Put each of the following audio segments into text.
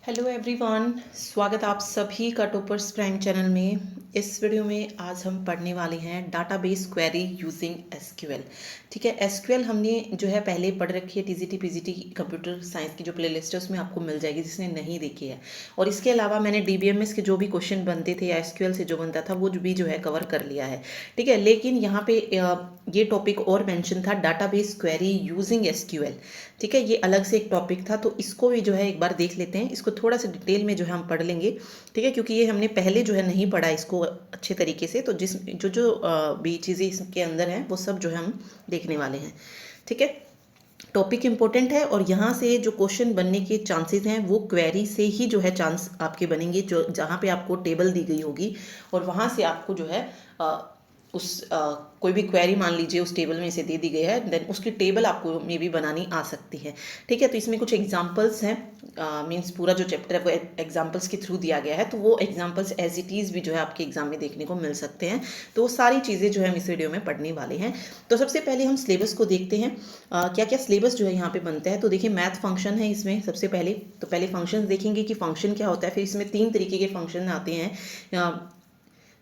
Hello everyone, स्वागत आप सभी का टॉपर्स प्राइम चैनल में। इस वीडियो में आज हम पढ़ने वाले हैं डाटाबेस क्वेरी यूजिंग एसक्यूएल। ठीक है, एसक्यूएल हमने जो है पहले पढ़ रखी है। टीजीटी पीजीटी कंप्यूटर साइंस की जो प्लेलिस्ट है उसमें आपको मिल जाएगी जिसने नहीं देखी है। और इसके अलावा मैंने डीबीएमएस के जो भी क्वेश्चन बनते थे या एसक्यूएल से जो बनता था वो भी जो है कवर कर लिया है। ठीक है, लेकिन यहाँ पे ये टॉपिक और मेंशन था, डाटाबेस क्वेरी यूजिंग एसक्यूएल। ठीक है, ये अलग से एक टॉपिक था, तो इसको भी जो है एक बार देख लेते हैं। इसको थोड़ा सा डिटेल में जो है हम पढ़ लेंगे। ठीक है, क्योंकि ये हमने पहले जो है नहीं पढ़ा इसको अच्छे तरीके से, तो जिस जो जो भी चीज़ें इसके अंदर हैं वो सब जो है हम देखने वाले हैं। ठीक है, टॉपिक इंपॉर्टेंट है और यहाँ से जो क्वेश्चन बनने के चांसेस हैं वो क्वेरी से ही जो है चांस आपके बनेंगे, जो जहाँ पे आपको टेबल दी गई होगी और वहाँ से आपको जो है कोई भी क्वेरी मान लीजिए उस टेबल में से दे दी गई है, देन उसकी टेबल आपको मे भी बनानी आ सकती है। ठीक है, तो इसमें कुछ एग्जांपल्स हैं, मींस पूरा जो चैप्टर है वो एग्जांपल्स के थ्रू दिया गया है, तो वो एग्जांपल्स एज इट इज़ भी जो है आपके एग्जाम में देखने को मिल सकते हैं। तो वो सारी चीज़ें जो है हम इस वीडियो में पढ़ने वाले हैं। तो सबसे पहले हम सिलेबस को देखते हैं, क्या क्या सिलेबस जो है यहाँ पे बनता है। तो देखिए, मैथ फंक्शन है इसमें सबसे पहले। तो पहले फंक्शन देखेंगे कि फंक्शन क्या होता है, फिर इसमें 3 तरीके के फंक्शन आते हैं,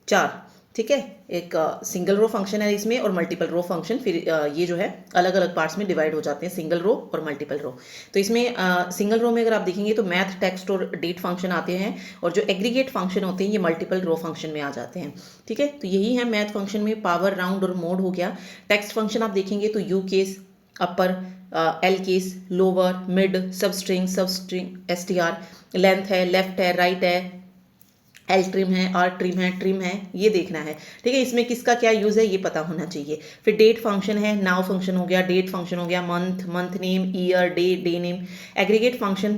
4। ठीक है, एक सिंगल रो फंक्शन है इसमें और मल्टीपल रो फंक्शन, फिर ये जो है अलग अलग पार्ट्स में डिवाइड हो जाते हैं, सिंगल रो और मल्टीपल रो। तो इसमें सिंगल रो में अगर आप देखेंगे तो मैथ, टेक्स्ट और डेट फंक्शन आते हैं, और जो एग्रीगेट फंक्शन होते हैं ये मल्टीपल रो फंक्शन में आ जाते हैं। ठीक है, तो यही है मैथ फंक्शन में, पावर, राउंड और मोड हो गया। टेक्स्ट फंक्शन आप देखेंगे तो you case, upper, L case, lower, mid, सब स्ट्रिंग एसटीआर, लेंथ है, लेफ्ट है, राइट है, एल ट्रिम है, आर ट्रिम है, ये देखना है। ठीक है, इसमें किसका क्या यूज़ है ये पता होना चाहिए। फिर डेट फंक्शन है, नाउ फंक्शन हो गया, डेट फंक्शन हो गया, month name, year, day name. Aggregate function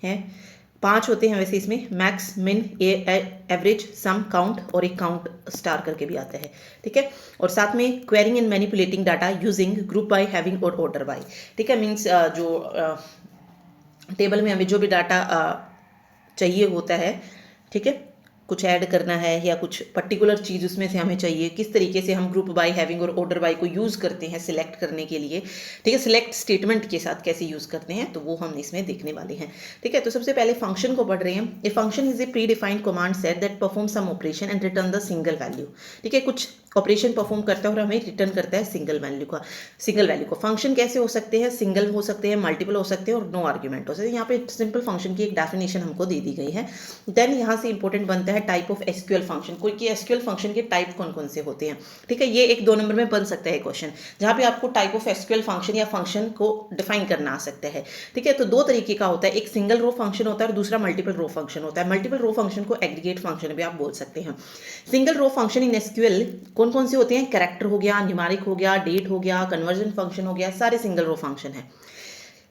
है, 5 होते हैं वैसे इसमें, मैक्स, मिन, एवरेज, सम, काउंट और एक काउंट स्टार करके भी आता है। ठीक है, और साथ में quarrying and manipulating data using group by, having और ऑर्डर बाय। ठीक है, मीन्स जो टेबल में हमें जो भी डाटा चाहिए होता है, ठीक है, कुछ ऐड करना है या कुछ पर्टिकुलर चीज़ उसमें से हमें चाहिए, किस तरीके से हम ग्रुप बाय, हैविंग और ऑर्डर बाय को यूज़ करते हैं सिलेक्ट करने के लिए। ठीक है, सिलेक्ट स्टेटमेंट के साथ कैसे यूज़ करते हैं, तो वो हम इसमें देखने वाले हैं। ठीक है, तो सबसे पहले फंक्शन को पढ़ रहे हैं। A function is a predefined command set that perform some operation and return the single value. ठीक है, कुछ ऑपरेशन परफॉर्म करता है और हमें रिटर्न करता है सिंगल वैल्यू को। फंक्शन कैसे हो सकते हैं, सिंगल हो सकते हैं, मल्टीपल हो सकते हैं और नो आर्ग्यूमेंट हो सकते हैं। यहाँ पे सिंपल फंक्शन की एक डेफिनेशन हमको दे दी गई है। देन यहाँ से इंपॉर्टेंट बनता है टाइप ऑफ एसक्यूएल फंक्शन। कोई कि एसक्यूएल फंक्शन के टाइप कौन कौन से होते हैं। ठीक है, ये 1-2 नंबर में बन सकता है क्वेश्चन, जहाँ पे आपको टाइप ऑफ एसक्यूएल फंक्शन या फंक्शन को डिफाइन करना आ सकता है। ठीक है, तो 2 तरीके का होता है, एक सिंगल रो फंक्शन होता है और दूसरा मल्टीपल रो फंक्शन होता है। मल्टीपल रो फंक्शन को एग्रीगेट फंक्शन भी आप बोल सकते हैं। Single row function in SQL कौन कौन से होते हैं, कैरेक्टर हो गया, न्यूमेरिक हो गया, डेट हो गया, कन्वर्जन फंक्शन हो गया, सारे सिंगल रो फंक्शन है।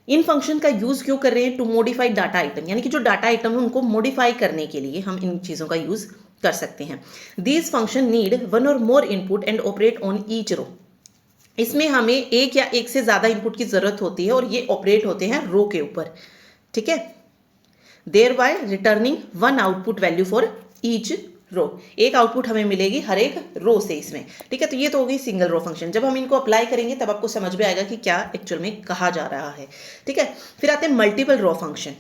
इन फंक्शन का यूज क्यों कर रहे हैं, टू मॉडिफाई डाटा आइटम, यानी कि जो डाटा आइटम है उनको मॉडिफाई करने के लिए हम इन चीजों का यूज कर सकते हैं। These function need one or more input and operate on each row. इसमें हमें एक या एक से ज्यादा इनपुट की जरूरत होती है और ये ऑपरेट होते हैं रो के ऊपर। ठीक है, there by returning one output value for each row. एक आउटपुट हमें मिलेगी हर एक रो से इसमें। ठीक है, तो ये तो होगी सिंगल रो फंक्शन। जब हम इनको अप्लाई करेंगे तब आपको समझ में आएगा कि क्या एक्चुअल में कहा जा रहा है। ठीक है, फिर आते हैं multiple row function.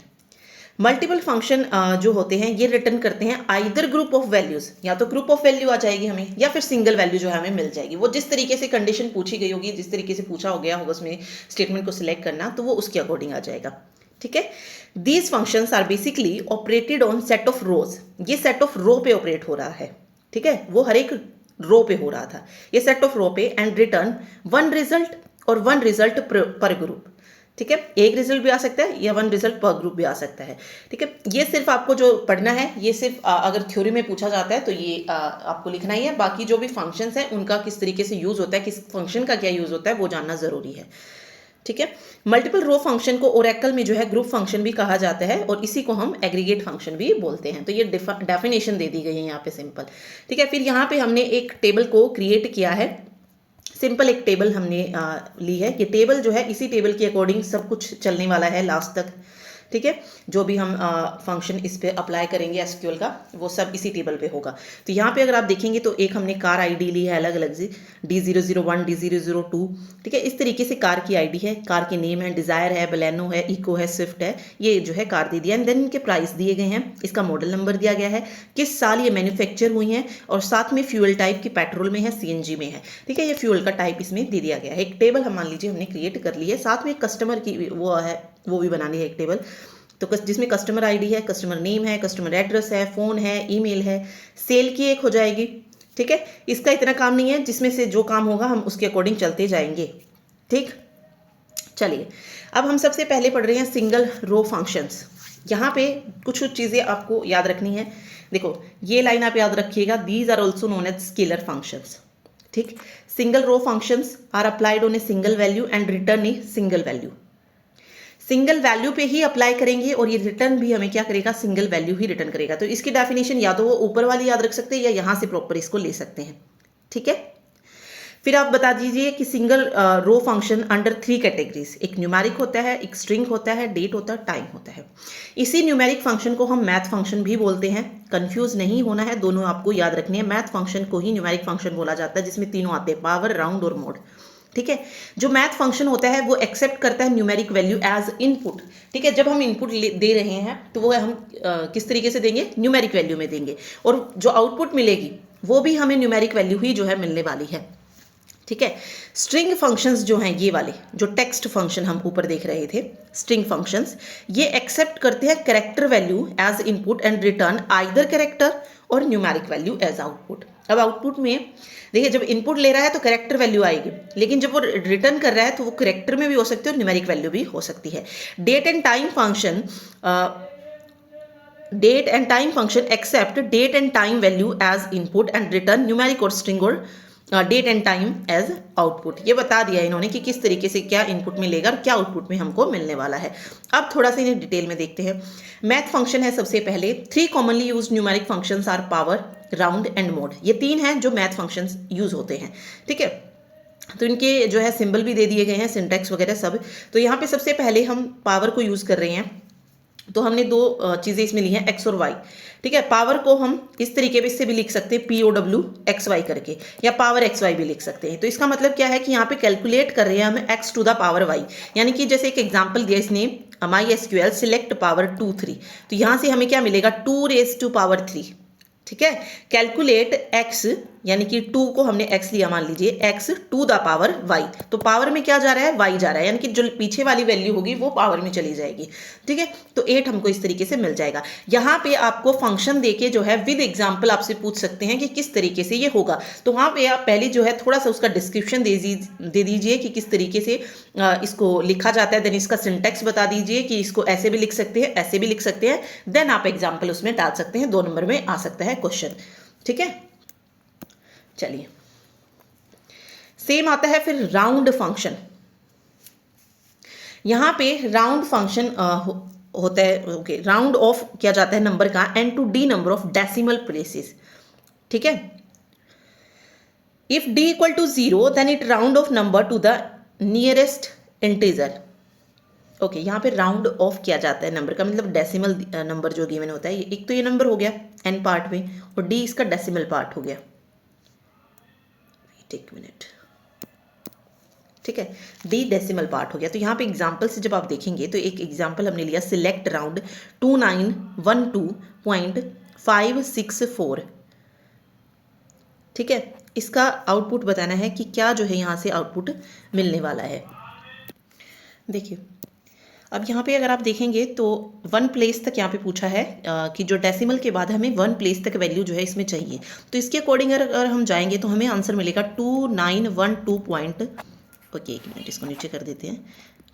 Multiple function जो होते हैं ये रिटर्न करते हैं आइदर ग्रुप ऑफ वैल्यूज, या तो ग्रुप ऑफ वैल्यू आ जाएगी हमें, या फिर सिंगल वैल्यू जो है हमें मिल जाएगी। वो जिस तरीके से कंडीशन पूछी गई होगी, जिस तरीके से पूछा हो गया होगा उसमें स्टेटमेंट को सिलेक्ट करना, तो वो उसके अकॉर्डिंग आ जाएगा। ठीक है, these functions are basically operated on set of rows. ये सेट ऑफ रो पे ऑपरेट हो रहा है। ठीक है, वो हर एक रो पे हो रहा था, ये सेट ऑफ रो पे, एंड रिटर्न वन रिजल्ट और वन रिजल्ट पर ग्रुप। ठीक है, एक रिजल्ट भी आ सकता है या वन रिजल्ट पर ग्रुप भी आ सकता है। ठीक है, ये सिर्फ आपको जो पढ़ना है, ये सिर्फ अगर थ्योरी में पूछा जाता है तो ये आपको लिखना ही है। बाकी जो भी फंक्शंस हैं उनका किस तरीके से यूज होता है, किस फंक्शन का क्या यूज होता है, वो जानना जरूरी है। ठीक है, मल्टीपल रो फंक्शन को ओरेकल में जो है ग्रुप फंक्शन भी कहा जाता है और इसी को हम एग्रीगेट फंक्शन भी बोलते हैं। तो ये डेफिनेशन दे दी गई है यहाँ पे सिंपल। ठीक है, फिर यहाँ पे हमने एक टेबल को क्रिएट किया है, सिंपल एक टेबल हमने ली है। ये टेबल जो है, इसी टेबल के अकॉर्डिंग सब कुछ चलने वाला है लास्ट तक। ठीक है। जो भी हम फंक्शन इस पे अप्लाई करेंगे एसक्यूएल का, वो सब इसी टेबल पे होगा। तो यहाँ पे अगर आप देखेंगे तो एक हमने कार आईडी ली है अलग अलग से, D001 D002, ठीक है। इस तरीके से कार की आईडी है, कार के नेम है, डिजायर है, बलेनो है, इको है, स्विफ्ट है, ये जो है कार दे दिया। एंड देन इनके प्राइस दिए गए हैं, इसका मॉडल नंबर दिया गया है, किस साल ये मैन्युफैक्चर हुई है, और साथ में फ्यूल टाइप की पेट्रोल में है, सीएनजी में है, ठीक है। ये फ्यूल का टाइप इसमें दे दिया गया है। एक टेबल हम मान लीजिए हमने क्रिएट कर ली है, साथ में कस्टमर की वो है, वो भी बनानी है एक टेबल, तो जिसमें कस्टमर आईडी है, कस्टमर नेम है, कस्टमर एड्रेस है, फ़ोन है, ईमेल है, सेल की एक हो जाएगी, ठीक है। इसका इतना काम नहीं है, जिसमें से जो काम होगा हम उसके अकॉर्डिंग चलते जाएंगे, ठीक। चलिए, अब हम सबसे पहले पढ़ रहे हैं सिंगल रो फंक्शंस। यहाँ पे कुछ चीज़ें आपको याद रखनी है। देखो, ये लाइन आप याद रखिएगा, these are also known as scalar functions, ठीक। Single row functions are applied on a single value and return a single value. Single value पे ही अप्लाई करेंगे और ये रिटर्न भी हमें क्या करेगा, सिंगल वैल्यू ही रिटर्न करेगा। तो इसकी डेफिनेशन या तो वो ऊपर वाली याद रख सकते हैं या यहाँ से प्रॉपर इसको ले सकते हैं, ठीक है। फिर आप बता दीजिए कि single row function under 3 categories, एक न्यूमेरिक होता है, एक स्ट्रिंग होता है, डेट होता है, टाइम होता है। इसी न्यूमेरिक फंक्शन को हम मैथ फंक्शन भी बोलते हैं, कंफ्यूज नहीं होना है, दोनों आपको याद रखने हैं। मैथ फंक्शन को ही न्यूमेरिक फंक्शन बोला जाता है, जिसमें तीनों आते हैं, पावर, राउंड और मोड, ठीक है। जो मैथ फंक्शन होता है वो एक्सेप्ट करता है न्यूमेरिक वैल्यू एज इनपुट, ठीक है। जब हम इनपुट दे रहे हैं तो वो हम किस तरीके से देंगे, न्यूमेरिक वैल्यू में देंगे, और जो आउटपुट मिलेगी वो भी हमें न्यूमेरिक वैल्यू ही जो है मिलने वाली है, ठीक है। स्ट्रिंग फंक्शंस जो हैं, ये वाले जो टेक्स्ट फंक्शन हम ऊपर देख रहे थे, स्ट्रिंग फंक्शंस, ये एक्सेप्ट करते हैं character value as input and return either character और न्यूमेरिक वैल्यू एज आउटपुट। अब आउटपुट में देखिए, जब इनपुट ले रहा है तो कैरेक्टर वैल्यू आएगी, लेकिन जब वो रिटर्न कर रहा है तो वो कैरेक्टर में भी हो सकती है और न्यूमेरिक वैल्यू भी हो सकती है। Date and time function, date and time function accept date and time value as input and return numeric और स्ट्रिंग और date and time as output. ये बता दिया इन्होंने कि किस तरीके से क्या इनपुट मिलेगा और क्या आउटपुट में हमको मिलने वाला है। अब थोड़ा सा इन्हें डिटेल में देखते हैं। मैथ फंक्शन है सबसे पहले। 3 commonly use numeric functions are power, round and mod. ये 3 हैं जो मैथ फंक्शंस यूज होते हैं, ठीक है। तो इनके जो है सिंबल भी दे दिए गए हैं, सिंटैक्स वगैरह सब। तो यहाँ पे सबसे पहले हम पावर को यूज कर रहे हैं, तो हमने 2 चीज़ें इसमें ली हैं, एक्स और वाई, ठीक है। पावर को हम इस तरीके से भी लिख सकते हैं, POW XY करके, या पावर XY भी लिख सकते हैं। तो इसका मतलब क्या है कि यहाँ पे कैलकुलेट कर रहे हैं हम x to the power y, यानी कि जैसे एक एग्जांपल दिया इसने, MySQL सिलेक्ट पावर 2 3, तो यहाँ से हमें क्या मिलेगा, 2 raised to power 3, ठीक है। कैलकुलेट x, यानी कि 2 को हमने x लिया, मान लीजिए x to the power y, तो पावर में क्या जा रहा है, y जा रहा है, यानी कि जो पीछे वाली वैल्यू होगी वो पावर में चली जाएगी, ठीक है। तो 8 हमको इस तरीके से मिल जाएगा। यहाँ पे आपको फंक्शन देके जो है विद एग्जाम्पल आपसे पूछ सकते हैं कि किस तरीके से ये होगा, तो वहाँ पे आप पहले जो है थोड़ा सा उसका डिस्क्रिप्शन दे दीजिए कि किस तरीके से इसको लिखा जाता है, देन इसका सिंटैक्स बता दीजिए कि इसको ऐसे भी लिख सकते हैं, ऐसे भी लिख सकते हैं, देन आप एग्जाम्पल उसमें डाल सकते हैं। 2 नंबर में आ सकता है क्वेश्चन, ठीक है। चलिए, सेम आता है फिर राउंड फंक्शन। यहां पे राउंड फंक्शन होता है, ओके, राउंड ऑफ किया जाता है नंबर का n to d number of decimal places, ठीक है। If d equal to 0 then it round off number to the nearest integer, okay. यहाँ पे राउंड ऑफ किया जाता है नंबर का, मतलब डेसिमल नंबर जो गिवन होता है, एक तो ये नंबर हो गया n पार्ट में, और d इसका डेसिमल पार्ट हो गया। एक मिनट, ठीक है, d डेसिमल पार्ट हो गया। तो यहाँ पे एग्जाम्पल से जब आप देखेंगे तो एक एग्जाम्पल हमने लिया, सिलेक्ट राउंड 2912.564, ठीक है। इसका आउटपुट बताना है कि क्या जो है यहाँ से आउटपुट मिलने वाला है। देखिए, अब यहाँ पे अगर आप देखेंगे तो 1 प्लेस तक यहाँ पे पूछा है कि जो डेसिमल के बाद हमें 1 प्लेस तक वैल्यू जो है इसमें चाहिए, तो इसके अकॉर्डिंग अगर हम जाएंगे तो हमें आंसर मिलेगा 2912 पॉइंट, ओके एक मिनट इसको नीचे कर देते हैं,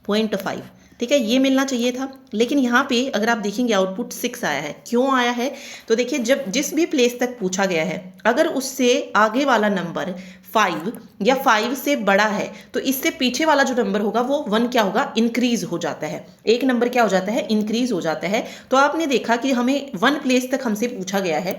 0.5, ठीक है। ये मिलना चाहिए था, लेकिन यहाँ पे अगर आप देखेंगे आउटपुट 6 आया है। क्यों आया है, तो देखिए जब जिस भी प्लेस तक पूछा गया है, अगर उससे आगे वाला नंबर 5 या 5 से बड़ा है तो इससे पीछे वाला जो नंबर होगा वो 1 क्या होगा, इंक्रीज हो जाता है। एक नंबर क्या हो जाता है, इंक्रीज हो जाता है। तो आपने देखा कि हमें 1 प्लेस तक हमसे पूछा गया है,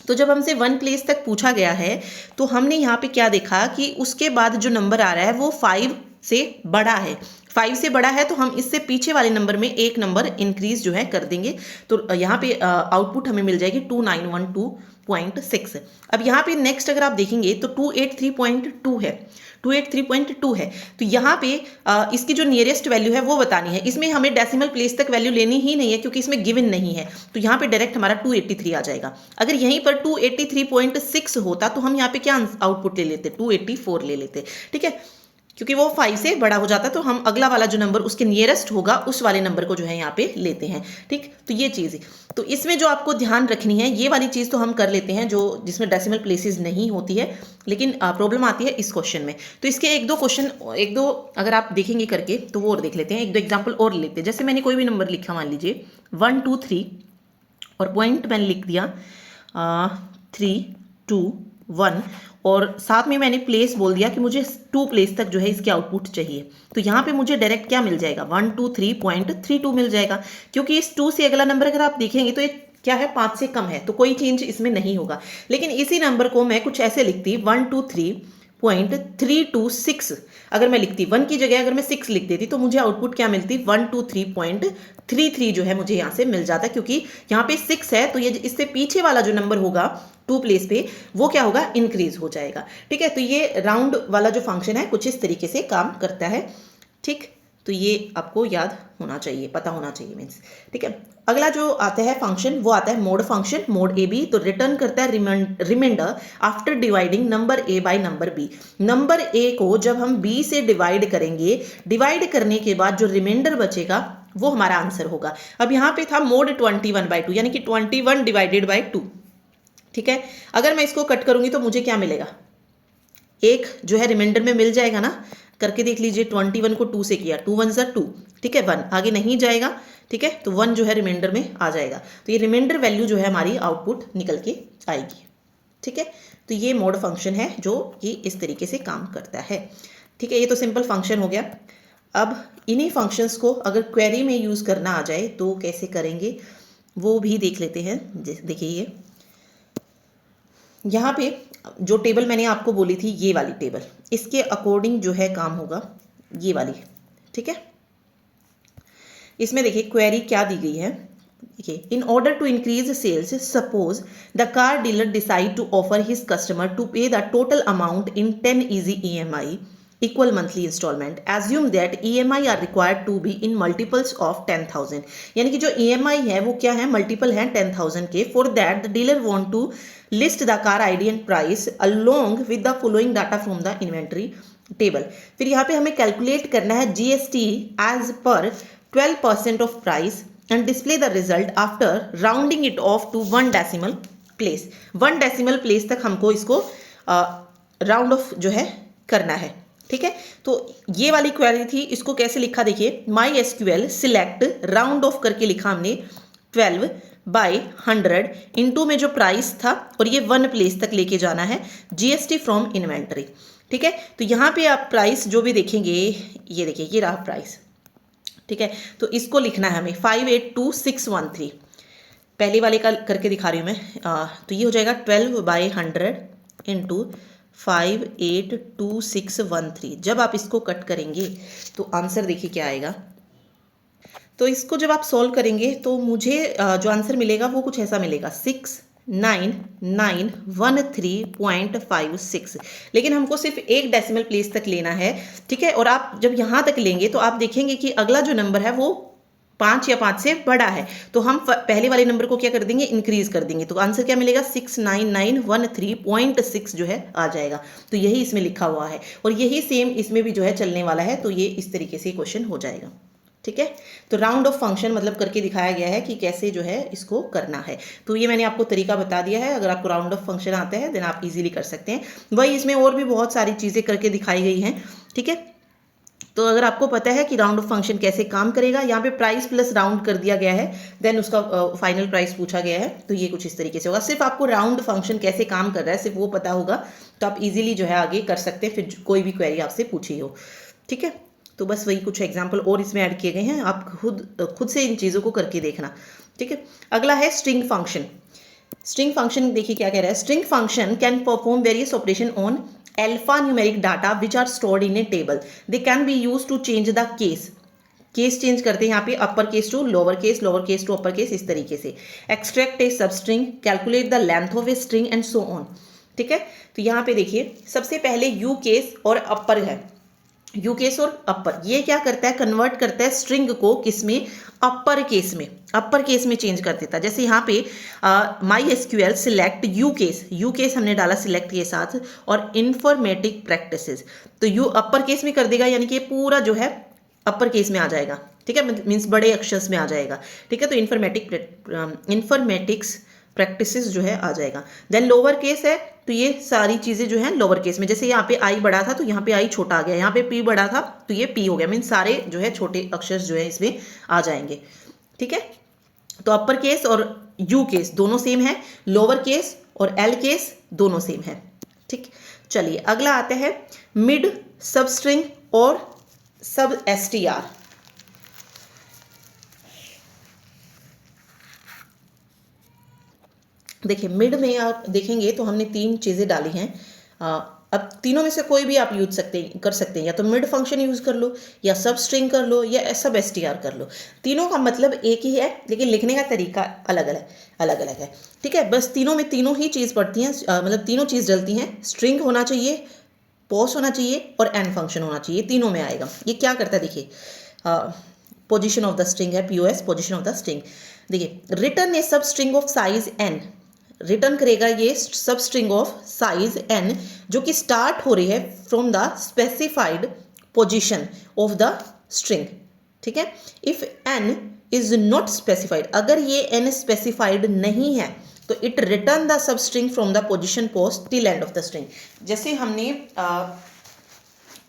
तो जब हमसे 1 प्लेस तक पूछा गया है तो हमने यहाँ पे क्या देखा कि उसके बाद जो नंबर आ रहा है वो 5 से बड़ा है, 5 से बड़ा है तो हम इससे पीछे वाले नंबर में एक नंबर इंक्रीज जो है कर देंगे। तो यहाँ पे आउटपुट हमें मिल जाएगी 2912.6। अब यहाँ पे नेक्स्ट अगर आप देखेंगे तो 283.2 है, 283.2 है। तो यहाँ पे इसकी जो नियरेस्ट वैल्यू है वो बतानी है। इसमें हमें डेसिमल प्लेस तक वैल्यू लेनी ही नहीं है क्योंकि इसमें गिवन नहीं है। तो यहाँ पे डायरेक्ट हमारा 283 आ जाएगा। अगर यहीं पर 283.6 होता तो हम यहाँ पे क्या आउटपुट ले लेते, 284 ले लेते। ठीक है, क्योंकि वो 5 से बड़ा हो जाता है तो हम अगला वाला जो नंबर उसके नियरेस्ट होगा उस वाले नंबर को जो है यहाँ पे लेते हैं। ठीक, तो ये चीज़ है। तो इसमें जो आपको ध्यान रखनी है, ये वाली चीज़ तो हम कर लेते हैं जो जिसमें डेसिमल प्लेसेस नहीं होती है, लेकिन प्रॉब्लम आती है इस क्वेश्चन में। तो इसके एक दो अगर आप देखेंगे करके तो वो और देख लेते हैं, एक दो एग्जाम्पल और लेते हैं। जैसे मैंने कोई भी नंबर लिखा, मान लीजिए 1 2 3 और पॉइंट मैंने लिख दिया 3 2 1 और साथ में मैंने प्लेस बोल दिया कि मुझे 2 प्लेस तक जो है इसके आउटपुट चाहिए। तो यहाँ पे मुझे डायरेक्ट क्या मिल जाएगा, 123.32 मिल जाएगा। क्योंकि इस 2 से अगला नंबर अगर आप देखेंगे तो ये क्या है, 5 से कम है, तो कोई चेंज इसमें नहीं होगा। लेकिन इसी नंबर को मैं कुछ ऐसे लिखती 123.326, अगर मैं लिखती 1 की जगह अगर मैं 6 लिख देती तो मुझे आउटपुट क्या मिलती, 123.33 जो है मुझे यहाँ से मिल जाता। क्योंकि यहाँ पे 6 है तो ये इससे पीछे वाला जो नंबर होगा 2 प्लेस पे वो क्या होगा, इंक्रीज हो जाएगा। ठीक है, तो ये राउंड वाला जो फंक्शन है कुछ इस तरीके से काम करता है। ठीक, तो ये आपको याद होना चाहिए, पता होना चाहिए मीन्स। ठीक है, अगला जो आता है फंक्शन वो आता है mod function, mod A B. तो रिटर्न करता है remainder after dividing number A by number B. Number A को जब हम बी से डिवाइड करेंगे, डिवाइड करने के बाद जो रिमाइंडर बचेगा वो हमारा आंसर होगा। अब यहाँ पे था मोड 21/2 यानी कि 21 डिवाइडेड बाई 2। ठीक है, अगर मैं इसको कट करूंगी तो मुझे क्या मिलेगा, एक जो है रिमाइंडर में मिल जाएगा ना। करके देख लीजिए, 21 को 2 से किया, 2 1 ज़ा 2। ठीक है, 1 आगे नहीं जाएगा। ठीक है, तो 1 जो है रिमाइंडर में आ जाएगा। तो ये रिमाइंडर वैल्यू जो है हमारी आउटपुट निकल के आएगी। ठीक है, तो ये मोड फंक्शन है जो कि इस तरीके से काम करता है। ठीक है, ये तो सिंपल फंक्शन हो गया। अब इन्हीं फंक्शंस को अगर क्वेरी में यूज़ करना आ जाए तो कैसे करेंगे वो भी देख लेते हैं। देखिए ये यहाँ पे जो टेबल मैंने आपको बोली थी, ये वाली टेबल, इसके अकॉर्डिंग जो है काम होगा, ये वाली। ठीक है, इसमें देखिए क्वेरी क्या दी गई है। देखिए, in order to increase sales suppose the car dealer decide to offer his customer to pay the total amount in 10 easy EMI equal monthly installment. Assume that EMI are required to be in multiples of 10,000. यानी कि जो EMI है वो क्या है, multiple है 10,000 के। For that the dealer want to list the car ID and price along with the following data from the inventory table. फिर यहाँ पे हमें कैलकुलेट करना है GST as per 12% of price and display the result after rounding it off to 1 decimal place. 1 decimal place तक हमको इसको round of जो है करना है। ठीक है, तो ये वाली क्वेरी थी, इसको कैसे लिखा देखिए, my SQL select round of करके लिखा हमने 12/100 इनटू में जो प्राइस था और ये 1 प्लेस तक लेके जाना है, GST फ्रॉम इन्वेंटरी। ठीक है, तो यहाँ पे आप प्राइस जो भी देखेंगे, ये देखिए ये रहा प्राइस। ठीक है, तो इसको लिखना है हमें 582613। पहले वाले का करके दिखा रही हूँ मैं। तो ये हो जाएगा 12/100 इंटू 582613। जब आप इसको कट करेंगे तो आंसर देखिए क्या आएगा। तो इसको जब आप सॉल्व करेंगे तो मुझे जो आंसर मिलेगा वो कुछ ऐसा मिलेगा, 69913.56। लेकिन हमको सिर्फ एक डेसिमल प्लेस तक लेना है। ठीक है, और आप जब यहाँ तक लेंगे तो आप देखेंगे कि अगला जो नंबर है वो 5 या 5 से बड़ा है, तो हम पहले वाले नंबर को क्या कर देंगे, इंक्रीज कर देंगे। तो आंसर क्या मिलेगा, 69913.6 जो है आ जाएगा। तो यही इसमें लिखा हुआ है और यही सेम इसमें भी जो है चलने वाला है। तो ये इस तरीके से क्वेश्चन हो जाएगा। ठीक है, तो राउंड ऑफ फंक्शन मतलब करके दिखाया गया है कि कैसे जो है इसको करना है। तो ये मैंने आपको तरीका बता दिया है। अगर आपको राउंड ऑफ फंक्शन आता है देन आप इजीली कर सकते हैं। वही इसमें और भी बहुत सारी चीज़ें करके दिखाई गई हैं। ठीक है, तो अगर आपको पता है कि राउंड ऑफ फंक्शन कैसे काम करेगा, यहाँ पे प्राइस प्लस राउंड कर दिया गया है, देन उसका फाइनल प्राइस पूछा गया है, तो ये कुछ इस तरीके से होगा। सिर्फ आपको राउंड फंक्शन कैसे काम कर रहा है सिर्फ वो पता होगा तो आप इजीली जो है आगे कर सकते हैं, फिर कोई भी क्वेरी आपसे पूछी हो। ठीक है, तो बस वही कुछ एग्जाम्पल और इसमें ऐड किए गए हैं, आप खुद से इन चीज़ों को करके देखना। ठीक है, अगला है स्ट्रिंग फंक्शन। स्ट्रिंग फंक्शन देखिए क्या कह रहा है, string function can perform various operation on alphanumeric data which are stored in a table. They can be used to change the case. Case change करते हैं यहाँ पे upper case to lower case to upper case, इस तरीके से. Extract a substring, calculate the length of a string and so on. ठीक है, तो यहाँ पे देखिए सबसे पहले यू केस और अपर है. यू केस और अपर ये क्या करता है, कन्वर्ट करता है स्ट्रिंग को किस में, अपर केस में चेंज कर देता है. जैसे यहाँ पे my SQL select you case हमने डाला सिलेक्ट के साथ और इन्फॉर्मेटिक प्रैक्टिसेस, तो यू अपर केस में कर देगा, यानी कि पूरा जो है अपर केस में आ जाएगा. ठीक है, मीन्स बड़े अक्षर में आ जाएगा. ठीक है, तो इन्फॉर्मेटिक्स प्रैक्टिसेस जो है आ जाएगा. देन लोअर केस है तो ये सारी चीजें जो है लोअर केस में, जैसे यहाँ पे आई बड़ा था तो यहाँ पे आई छोटा आ गया, यहाँ पे पी बड़ा था तो ये पी हो गया, मीन्स सारे जो है छोटे अक्षर जो है इसमें आ जाएंगे. ठीक है, तो अपर केस और यू केस दोनों सेम है, लोअर केस और एल केस दोनों सेम है. ठीक, चलिए अगला आता है मिड, सब स्ट्रिंग और सब एसटीआर. देखिए मिड में आप देखेंगे तो हमने तीन चीजें डाली हैं. अब तीनों में से कोई भी आप यूज कर सकते हैं, या तो मिड फंक्शन यूज कर लो, या सब स्ट्रिंग कर लो, या सब एसटीआर कर लो. तीनों का मतलब एक ही है लेकिन लिखने का तरीका अलग अलग है. ठीक है, बस तीनों में तीनों ही चीज पड़ती हैं, मतलब तीनों चीज डलती हैं. स्ट्रिंग होना चाहिए, पोस्ट होना चाहिए और एन फंक्शन होना चाहिए, तीनों में आएगा. ये क्या करता है देखिए, पोजीशन ऑफ द स्ट्रिंग है, POS position of the string. देखिए return a substring of size N, return करेगा ये सब स्ट्रिंग ऑफ साइज एन जो कि स्टार्ट हो रही है from the specified position of the string. ठीक है, if N is not specified, अगर ये एन स्पेसिफाइड नहीं है तो it return the substring from the position post till end of the string. जैसे हमने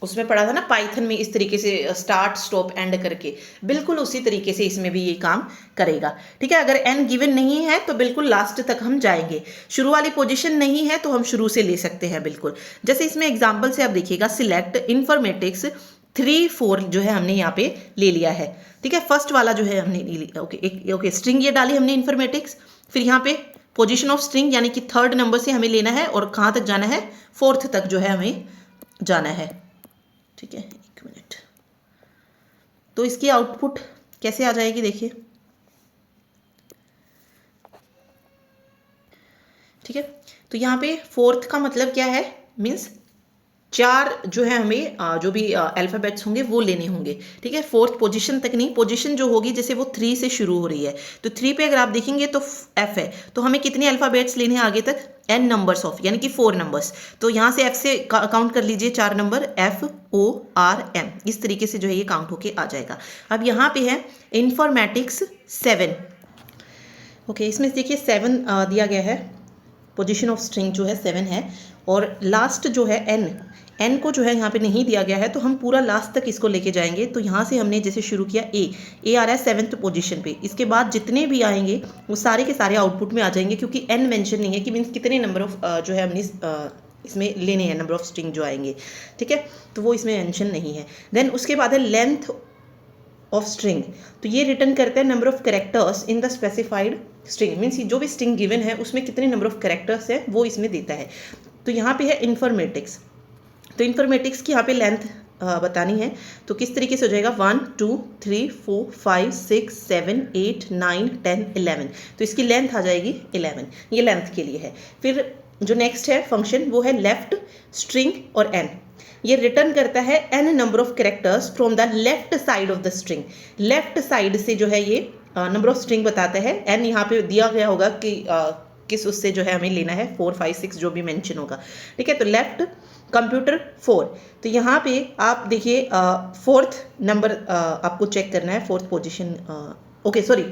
उसमें पढ़ा था ना पाइथन में, इस तरीके से स्टार्ट स्टॉप एंड करके, बिल्कुल उसी तरीके से इसमें भी ये काम करेगा. ठीक है, अगर एन गिवन नहीं है तो बिल्कुल लास्ट तक हम जाएंगे, शुरू वाली पोजीशन नहीं है तो हम शुरू से ले सकते हैं बिल्कुल. जैसे इसमें एग्जाम्पल से आप देखिएगा, सिलेक्ट इन्फॉर्मेटिक्स 3 4 जो है हमने यहाँ पे ले लिया है. ठीक है, फर्स्ट वाला जो है हमने ओके स्ट्रिंग ये डाली हमने इन्फॉर्मेटिक्स, फिर यहाँ पे पोजीशन ऑफ स्ट्रिंग यानी कि थर्ड नंबर से हमें लेना है और कहाँ तक जाना है, फोर्थ तक जो है हमें जाना है. ठीक है, एक मिनट, तो इसकी आउटपुट कैसे आ जाएगी देखिए. ठीक है, तो यहाँ पे फोर्थ का मतलब क्या है, मीन्स 4 जो है हमें जो भी अल्फाबेट्स होंगे वो लेने होंगे. ठीक है, फोर्थ पोजीशन तक नहीं, पोजीशन जो होगी जैसे वो 3 से शुरू हो रही है तो 3 पे अगर आप देखेंगे तो एफ है, तो हमें कितने अल्फाबेट्स लेने हैं आगे तक, n नंबर्स ऑफ, यानी कि 4 नंबर्स. तो यहाँ से f से काउंट कर लीजिए 4 नंबर, FORM, इस तरीके से जो है ये काउंट होके आ जाएगा. अब यहाँ पे है इन्फॉर्मेटिक्स 7. ओके, इसमें देखिए 7 दिया गया है, पोजीशन ऑफ स्ट्रिंग जो है 7 है, और लास्ट जो है एन को जो है यहाँ पे नहीं दिया गया है, तो हम पूरा लास्ट तक इसको लेके जाएंगे. तो यहाँ से हमने जैसे शुरू किया ए आ रहा है 7th पोजीशन पे, इसके बाद जितने भी आएंगे वो सारे के सारे आउटपुट में आ जाएंगे, क्योंकि एन मेंशन नहीं है कि मीन्स कितने नंबर ऑफ जो है हमने इसमें लेने हैं, नंबर ऑफ स्ट्रिंग जो आएंगे. ठीक है, तो वो इसमें मेंशन नहीं है. देन उसके बाद है लेंथ ऑफ स्ट्रिंग, तो ये रिटर्न करता है number of characters in the specified string, means जो भी स्ट्रिंग गिवन है उसमें कितने नंबर ऑफ कैरेक्टर्स है वो इसमें देता है. तो यहाँ पे है इन्फॉर्मेटिक्स, तो इन्फॉर्मेटिक्स की यहाँ पे लेंथ बतानी है, तो किस तरीके से हो जाएगा, 1 2 3 4 5 6 7 8 9 10 11, तो इसकी लेंथ आ जाएगी 11, ये लेंथ के लिए है. फिर जो नेक्स्ट है फंक्शन वो है लेफ्ट स्ट्रिंग और एन, ये रिटर्न करता है n number of characters from the left side of the string. Left side से जो है ये नंबर ऑफ स्ट्रिंग बताता है. n यहाँ पे दिया गया होगा कि किस उससे जो है हमें लेना है, 4 5 6 जो भी मेंशन होगा. ठीक है, तो लेफ्ट कंप्यूटर 4, तो यहाँ पे आप देखिए फोर्थ नंबर आपको चेक करना है, fourth position, okay sorry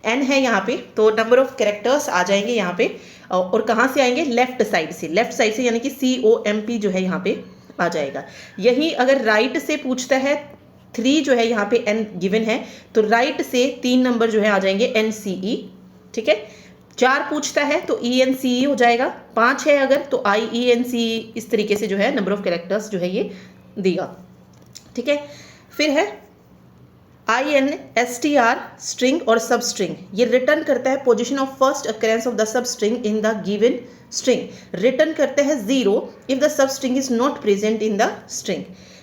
n है यहाँ पे, तो नंबर ऑफ कैरेक्टर्स आ जाएंगे यहाँ पे, और कहाँ से आएंगे, लेफ्ट साइड से, यानी कि COMP जो है यहाँ पे आ जाएगा. यही अगर राइट से पूछता है, 3 जो है यहाँ पे n गिवन है, तो राइट से 3 नंबर जो है आ जाएंगे NCE. ठीक है, 4 पूछता है तो ENCE हो जाएगा, 5 है अगर तो IENCE, इस तरीके से जो है नंबर ऑफ कैरेक्टर्स जो है ये देगा. ठीक है, फिर है INSTR स्ट्रिंग और सब स्ट्रिंग, ये रिटर्न करता है position of first occurrence of the sub string in the given string, return करते हैं 0 if the sub string is not present in the string.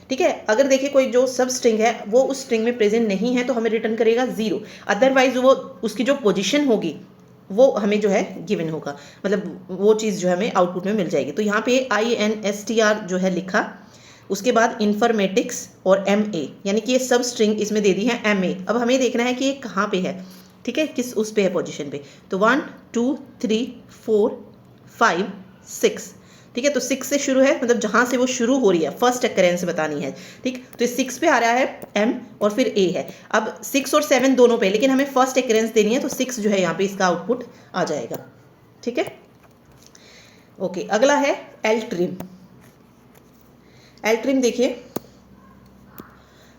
ठीक है, अगर देखिए कोई जो सब स्ट्रिंग है वो उस स्ट्रिंग में प्रेजेंट नहीं है तो हमें रिटर्न करेगा 0, अदरवाइज वो उसकी जो पोजीशन होगी वो हमें जो है गिवन होगा, मतलब वो चीज़ जो है हमें आउटपुट में मिल जाएगी। तो यहाँ पे INSTR जो है लिखा, उसके बाद इन्फॉर्मेटिक्स और MA, यानी कि ये सब स्ट्रिंग इसमें दे दी है MA। अब हमें देखना है कि ये कहाँ पे है, ठीक है, किस उस पे है पोजीशन पे। तो 1 2 3 4 5 6, ठीक है, तो 6 से शुरू है, मतलब जहाँ से वो शुरू हो रही है फर्स्ट अकरेंस बतानी है। ठीक, तो 6 पे आ रहा है M और फिर A है। अब 6 और 7 दोनों पे, लेकिन हमें फर्स्ट अकरेंस देनी है तो 6 जो है यहाँ पे इसका आउटपुट आ जाएगा। ठीक है, ओके, अगला है L ट्रिम। L ट्रिम देखिए,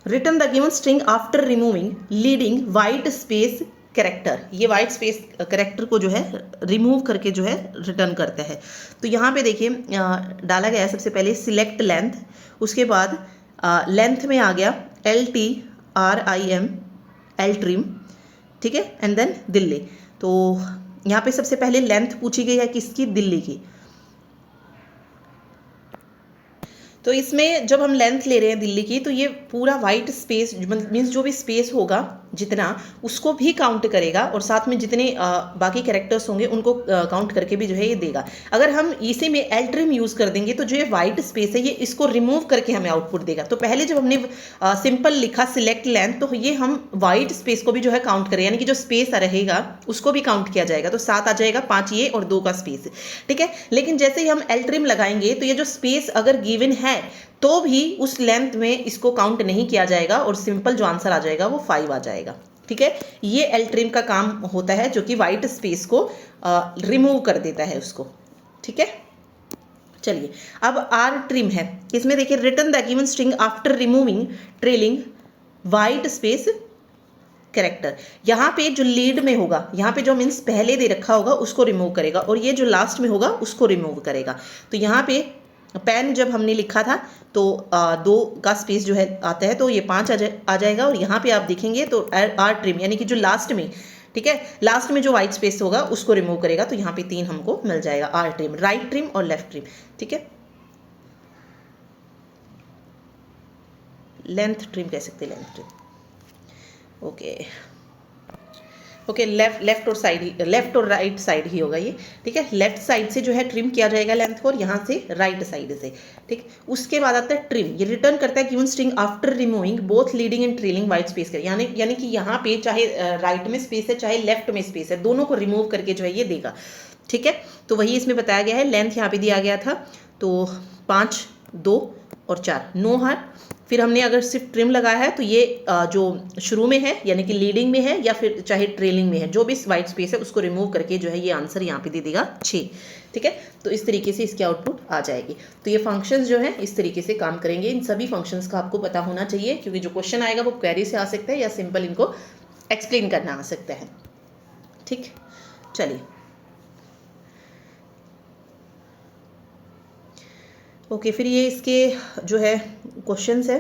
return the given string after removing leading white space character, ये वाइट स्पेस कैरेक्टर को जो है रिमूव करके जो है रिटर्न करता है। तो यहाँ पे देखिए डाला गया है सबसे पहले सिलेक्ट लेंथ, उसके बाद लेंथ में आ गया LTRIM L ट्रिम, ठीक है, एंड देन दिल्ली। तो यहाँ पे सबसे पहले लेंथ पूछी गई है किसकी, दिल्ली की। तो इसमें जब हम लेंथ ले रहे हैं दिल्ली की, तो ये पूरा वाइट स्पेस मीन्स जो भी स्पेस होगा जितना, उसको भी काउंट करेगा और साथ में जितने बाकी कैरेक्टर्स होंगे उनको काउंट करके भी जो है ये देगा। अगर हम इसी में L ट्रिम यूज़ कर देंगे तो जो ये वाइट स्पेस है ये इसको रिमूव करके हमें आउटपुट देगा। तो पहले जब हमने सिंपल लिखा सिलेक्ट लेंथ, तो ये हम वाइट स्पेस को भी जो है काउंट करें, यानी कि जो स्पेस रहेगा उसको भी काउंट किया जाएगा। तो 7 आ जाएगा, 5 ये और 2 का स्पेस, ठीक है। लेकिन जैसे ही हम L ट्रिम लगाएंगे तो ये जो स्पेस अगर गिवन है तो भी उस लेंथ में इसको काउंट नहीं किया जाएगा और सिंपल जो आंसर आ जाएगा वो 5 आ जाएगा। ठीक है, ये L ट्रिम का काम होता है, जो कि वाइट स्पेस को रिमूव कर देता है उसको। ठीक है, चलिए अब R ट्रिम है। इसमें देखिए return the given string after removing trailing white space character. यहाँ पे जो लीड में होगा, यहाँ पे जो मीन्स पहले दे रखा होगा उसको रिमूव करेगा और ये जो लास्ट में होगा उसको रिमूव करेगा। तो यहाँ पे पेन जब हमने लिखा था तो 2 का स्पेस जो है आता है, तो ये 5 आ जाएगा। और यहाँ पे आप देखेंगे तो R ट्रिम यानी कि जो लास्ट में, ठीक है, लास्ट में जो वाइट स्पेस होगा उसको रिमूव करेगा। तो यहाँ पे 3 हमको मिल जाएगा, R ट्रिम, राइट ट्रिम और लेफ्ट ट्रिम। ठीक है, लेंथ ट्रिम कह सकते हैं, length trim. Okay okay, left और साइड ही, लेफ्ट और राइट साइड ही होगा ये। ठीक है, लेफ्ट साइड से जो है ट्रिम किया जाएगा लेंथ को, और यहाँ से राइट साइड से। ठीक, उसके बाद आता है ट्रिम, ये रिटर्न करता है given string after removing both leading and trailing white space कर, यानी कि यहाँ पे चाहे राइट में स्पेस है चाहे लेफ्ट में स्पेस है, दोनों को रिमूव करके जो है ये देगा। ठीक है, तो वही इसमें बताया गया है। लेंथ यहाँ पे दिया गया था, तो 5 2 और 4 9 है। फिर हमने अगर सिर्फ ट्रिम लगाया है तो ये जो शुरू में है यानी कि लीडिंग में है या फिर चाहे ट्रेलिंग में है, जो भी वाइट स्पेस है उसको रिमूव करके जो है ये आंसर यहाँ पे दे देगा 6। ठीक है, तो इस तरीके से इसकी आउटपुट आ जाएगी। तो ये फंक्शंस जो है इस तरीके से काम करेंगे। इन सभी फंक्शंस का आपको पता होना चाहिए, क्योंकि जो क्वेश्चन आएगा वो क्वेरी से आ सकता है या सिंपल इनको एक्सप्लेन करना आ सकता है। ठीक, चलिए ओके, फिर ये इसके जो है क्वेश्चंस है।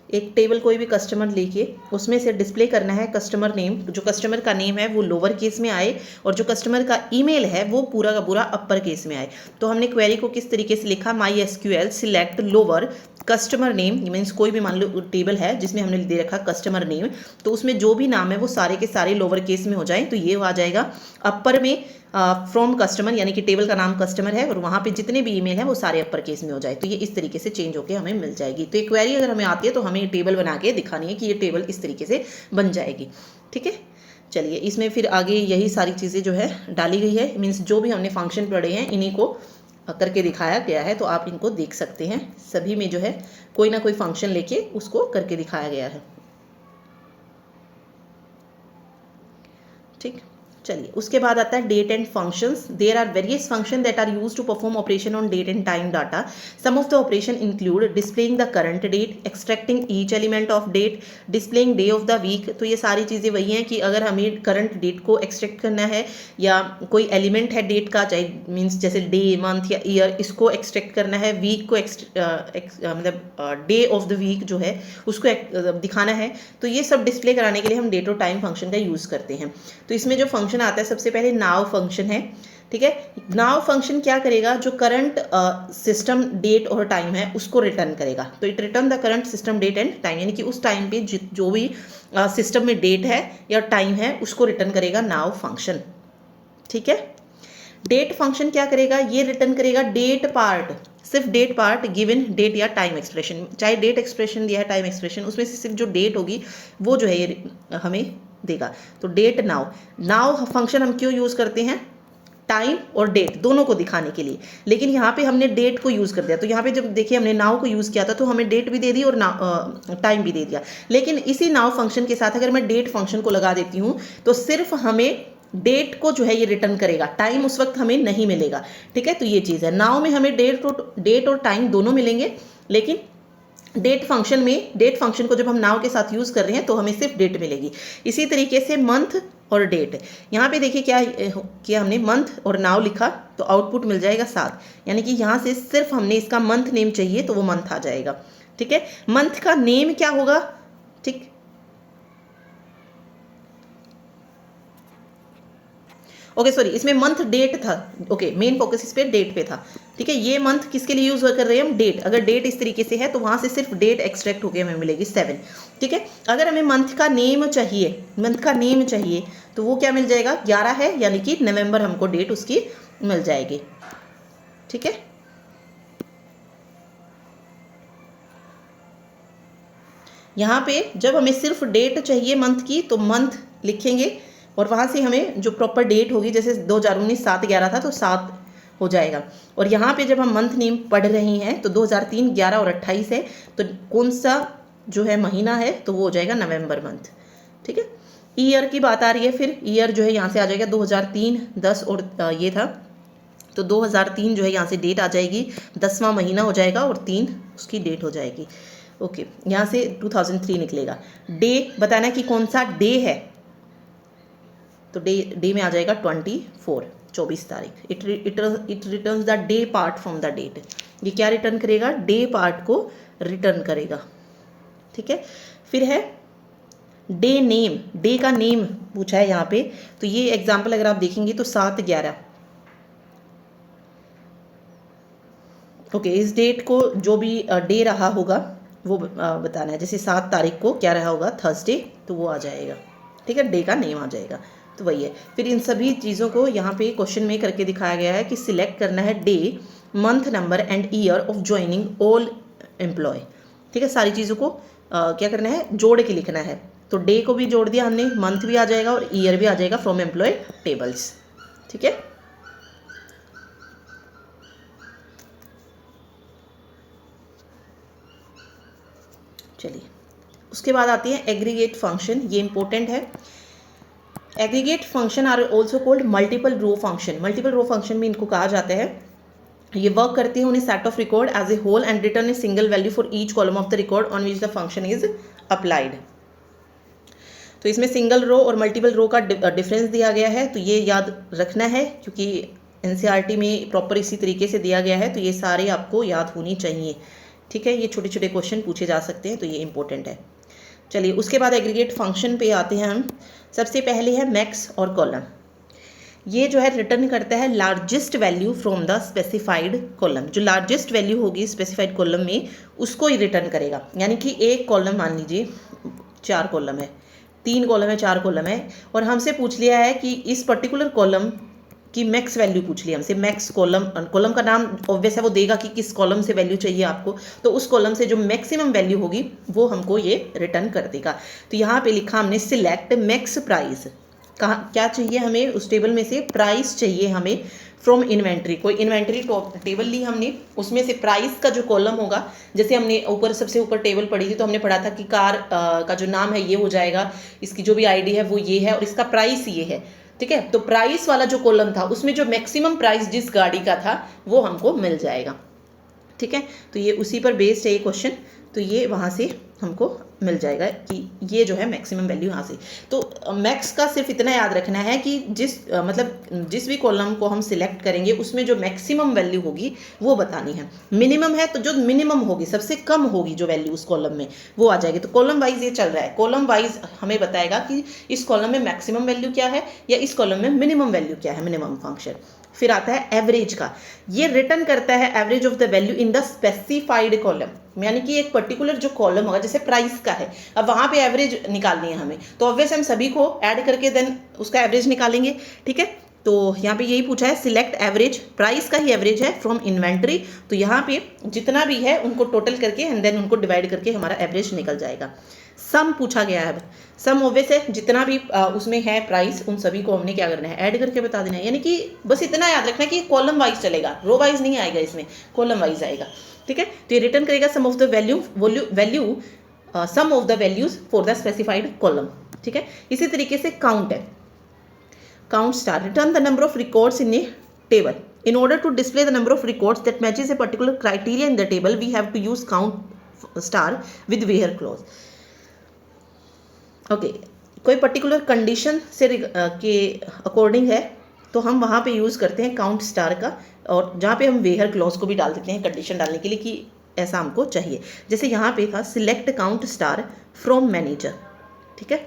एक टेबल कोई भी कस्टमर लेके उसमें से डिस्प्ले करना है कस्टमर नेम, जो कस्टमर का नेम है वो लोअर केस में आए और जो कस्टमर का ईमेल है वो पूरा का पूरा अपर केस में आए। तो हमने क्वेरी को किस तरीके से लिखा, MySQL select lower customer name, means कोई भी मान लो टेबल है जिसमें हमने दे रखा कस्टमर नेम, तो उसमें जो भी नाम है वो सारे के सारे लोअर केस में हो जाए। तो ये आ जाएगा अपर में फ्रॉम कस्टमर, यानी कि टेबल का नाम कस्टमर है और वहाँ पे जितने भी ईमेल हैं वो सारे अपर केस में हो जाए। तो ये इस तरीके से चेंज होकर हमें मिल जाएगी। तो ये क्वेरी अगर हमें आती है तो हमें टेबल बना के दिखानी है कि ये टेबल इस तरीके से बन जाएगी। ठीक है, चलिए इसमें फिर आगे यही सारी चीज़ें जो है डाली गई है, मीन्स जो भी हमने फंक्शन पढ़े हैं इन्हीं को करके दिखाया गया है। तो आप इनको देख सकते हैं, सभी में जो है कोई ना कोई फंक्शन लेके उसको करके दिखाया गया है। ठीक, चलिए उसके बाद आता है date and functions. There are various function that are used to perform operation on date and time data. Some of the operation include displaying the current date, extracting each element of date, displaying day of the week. तो ये सारी चीज़ें वही हैं कि अगर हमें current date को एक्सट्रैक्ट करना है या कोई एलिमेंट है डेट का, चाहे मीन्स जैसे डे, मंथ या ईयर, इसको एक्सट्रैक्ट करना है, वीक को मतलब डे ऑफ द वीक जो है उसको दिखाना है, तो ये सब डिस्प्ले कराने के लिए हम डेट और टाइम फंक्शन का यूज़ करते हैं. तो इसमें जो फंक्शन आता है सबसे पहले नाउ फंक्शन है. ठीक है, नाउ फंक्शन क्या करेगा, जो करंट सिस्टम डेट और टाइम है उसको रिटर्न करेगा. तो it return the current system date and time, यानी कि उस टाइम पे जो भी सिस्टम में डेट है या टाइम है उसको रिटर्न करेगा नाउ फंक्शन. ठीक है, डेट फंक्शन क्या करेगा, ये रिटर्न करेगा डेट पार्ट, सिर्फ डेट पार्ट गिवन डेट या टाइम एक्सप्रेशन, चाहे डेट एक्सप्रेशन दिया है टाइम एक्सप्रेशन, उसमें से सिर्फ जो डेट होगी वो जो है ये हमें देगा. तो डेट नाउ. नाउ फंक्शन हम क्यों यूज़ करते हैं, टाइम और डेट दोनों को दिखाने के लिए, लेकिन यहाँ पे हमने डेट को यूज़ कर दिया. तो यहाँ पे जब देखिए हमने नाउ को यूज़ किया था तो हमें डेट भी दे दी और टाइम भी दे दिया. लेकिन इसी नाउ फंक्शन के साथ अगर मैं डेट फंक्शन को लगा देती हूँ तो सिर्फ हमें डेट को जो है ये रिटर्न करेगा, टाइम उस वक्त हमें नहीं मिलेगा. ठीक है, तो ये चीज़ है. नाउ में हमें डेट और टाइम दोनों मिलेंगे, लेकिन डेट फंक्शन को जब हम नाउ के साथ यूज़ कर रहे हैं तो हमें सिर्फ डेट मिलेगी. इसी तरीके से मंथ और डेट, यहाँ पे देखिए क्या किया हमने, मंथ और नाउ लिखा तो आउटपुट मिल जाएगा 7, यानी कि यहाँ से सिर्फ हमने इसका मंथ नेम चाहिए तो वो मंथ आ जाएगा. ठीक है, मंथ का नेम क्या होगा, ठीक, ओके सॉरी, इसमें मंथ डेट था. ओके, मेन फोकस इस पे डेट पे था. ठीक है, ये मंथ किसके लिए यूज कर रहे हैं हम, डेट. अगर डेट इस तरीके से है तो वहां से सिर्फ डेट एक्सट्रैक्ट होकर हमें मिलेगी 7. ठीक है, अगर हमें मंथ का नेम चाहिए तो वो क्या मिल जाएगा, 11 है, यानी कि नवंबर हमको डेट उसकी मिल जाएगी. ठीक है, यहाँ पे जब हमें सिर्फ डेट चाहिए मंथ की तो मंथ लिखेंगे और वहाँ से हमें जो प्रॉपर डेट होगी, जैसे 2019 7/11 था तो 7 हो जाएगा. और यहाँ पे जब हम मंथ नेम पढ़ रहे हैं तो 2003 11 और 28 है, तो कौन सा जो है महीना है तो वो हो जाएगा नवंबर मंथ. ठीक है, ईयर की बात आ रही है, फिर ईयर जो है यहाँ से आ जाएगा 2003 10 और ये था तो 2003 जो है यहाँ से डेट आ जाएगी, 10वां महीना हो जाएगा और 3 उसकी डेट हो जाएगी. ओके, यहाँ से 2003 निकलेगा. डे बताना कि कौन सा डे है, तो डे में आ जाएगा 24 तारीख. It returns the day part from the date. ये क्या रिटर्न करेगा, डे पार्ट को रिटर्न करेगा. ठीक है, फिर है डे नेम. डे का नेम पूछा है यहाँ पे, तो ये एग्जाम्पल अगर आप देखेंगे तो 7/11. ओके, इस डेट को जो भी डे रहा होगा वो बताना है. जैसे 7 तारीख को क्या रहा होगा, थर्सडे, तो वो आ जाएगा. ठीक है, डे का नेम आ जाएगा. तो वही है. फिर इन सभी चीज़ों को यहाँ पे क्वेश्चन में करके दिखाया गया है कि सिलेक्ट करना है day, month, number and year of joining all employ. ठीक है, सारी चीज़ों को क्या करना है, जोड़ के लिखना है. तो डे को भी जोड़ दिया हमने, मंथ भी आ जाएगा और ईयर भी आ जाएगा फ्रॉम एम्प्लॉय टेबल्स. ठीक है, चलिए उसके बाद आती है एग्रीगेट फंक्शन. ये इंपॉर्टेंट है. Aggregate function are also called multiple row function. Multiple row function में इनको कहा जाता है. ये वर्क करती है उन्हें set of record as a whole and return a single value for each column of the record on which the function is applied. तो इसमें सिंगल रो और मल्टीपल रो का डिफरेंस दिया गया है, तो ये याद रखना है क्योंकि एनसीईआरटी में प्रॉपर इसी तरीके से दिया गया है, तो ये सारे आपको याद होनी चाहिए. ठीक है, ये छोटे छोटे क्वेश्चन पूछे जा सकते हैं, तो ये इंपॉर्टेंट है. चलिए उसके बाद एग्रीगेट फंक्शन पे आते हैं हम. सबसे पहले है मैक्स और कॉलम. ये जो है रिटर्न करता है largest value from the specified column. जो लार्जेस्ट वैल्यू होगी स्पेसिफाइड कॉलम में उसको ही रिटर्न करेगा. यानी कि एक कॉलम, मान लीजिए 4 कॉलम है, 3 कॉलम है, 4 कॉलम है, और हमसे पूछ लिया है कि इस पर्टिकुलर कॉलम की मैक्स वैल्यू पूछ लिया हमसे. मैक्स कॉलम का नाम ऑब्वियस है, वो देगा कि किस कॉलम से वैल्यू चाहिए आपको, तो उस कॉलम से जो मैक्सिमम वैल्यू होगी वो हमको ये रिटर्न कर देगा. तो यहाँ पे लिखा हमने सिलेक्ट मैक्स प्राइस. कहाँ क्या चाहिए हमें, उस टेबल में से प्राइस चाहिए हमें फ्रॉम इन्वेंट्री. कोई इन्वेंट्री टेबल ली हमने, उसमें से प्राइस का जो कॉलम होगा, जैसे हमने ऊपर सबसे ऊपर टेबल पढ़ी थी तो हमने पढ़ा था कि कार का जो नाम है ये हो जाएगा, इसकी जो भी आईडी है वो ये है और इसका प्राइस ये है. ठीक है। तो प्राइस वाला जो कॉलम था उसमें जो मैक्सिमम प्राइस जिस गाड़ी का था वो हमको मिल जाएगा, ठीक है। तो ये उसी पर बेस्ड है ये क्वेश्चन, तो ये वहाँ से हमको मिल जाएगा कि ये जो है मैक्सिमम वैल्यू यहाँ से। तो मैक्स का सिर्फ इतना याद रखना है कि मतलब जिस भी कॉलम को हम सिलेक्ट करेंगे उसमें जो मैक्सिमम वैल्यू होगी वो बतानी है। मिनिमम है तो जो मिनिमम होगी, सबसे कम होगी जो वैल्यू उस कॉलम में, वो आ जाएगी। तो कॉलम वाइज ये चल रहा है, कॉलम वाइज हमें बताएगा कि इस कॉलम में मैक्सिमम वैल्यू क्या है या इस कॉलम में मिनिमम वैल्यू क्या है, मिनिमम फंक्शन। फिर आता है एवरेज का, ये रिटर्न करता है average of the value in the specified column, यानी कि एक पर्टिकुलर जो कॉलम होगा, जैसे प्राइस का है, अब वहां पे एवरेज निकालनी है हमें, तो ऑब्वियस हम सभी को ऐड करके देन उसका एवरेज निकालेंगे, ठीक है। तो यहाँ पे यही पूछा है, सिलेक्ट एवरेज, प्राइस का ही एवरेज है फ्रॉम इन्वेंट्री, तो यहाँ पे जितना भी है उनको टोटल करके एंड देन उनको डिवाइड करके हमारा एवरेज निकल जाएगा। सम पूछा गया है, सम ऑब्वियस है, जितना भी उसमें है प्राइस उन सभी को हमने क्या करना है, ऐड करके बता देना है। यानी कि बस इतना याद रखना है कि कॉलम वाइज चलेगा, रो वाइज नहीं आएगा, इसमें कॉलम वाइज आएगा, ठीक है। तो ये रिटर्न करेगा sum of the value sum of the values for the specified column, ठीक है। इसी तरीके से काउंट है, count star, return the number of records in a table, in order to display the number of records that matches a particular criteria in the table we have to use count star with where clause। Okay कोई particular condition से के according है तो हम वहाँ पे use करते हैं काउंट स्टार का, और जहाँ पे हम वेयर क्लॉज को भी डाल देते हैं कंडीशन डालने के लिए कि ऐसा हमको चाहिए। जैसे यहाँ पे था select count star from manager, ठीक है।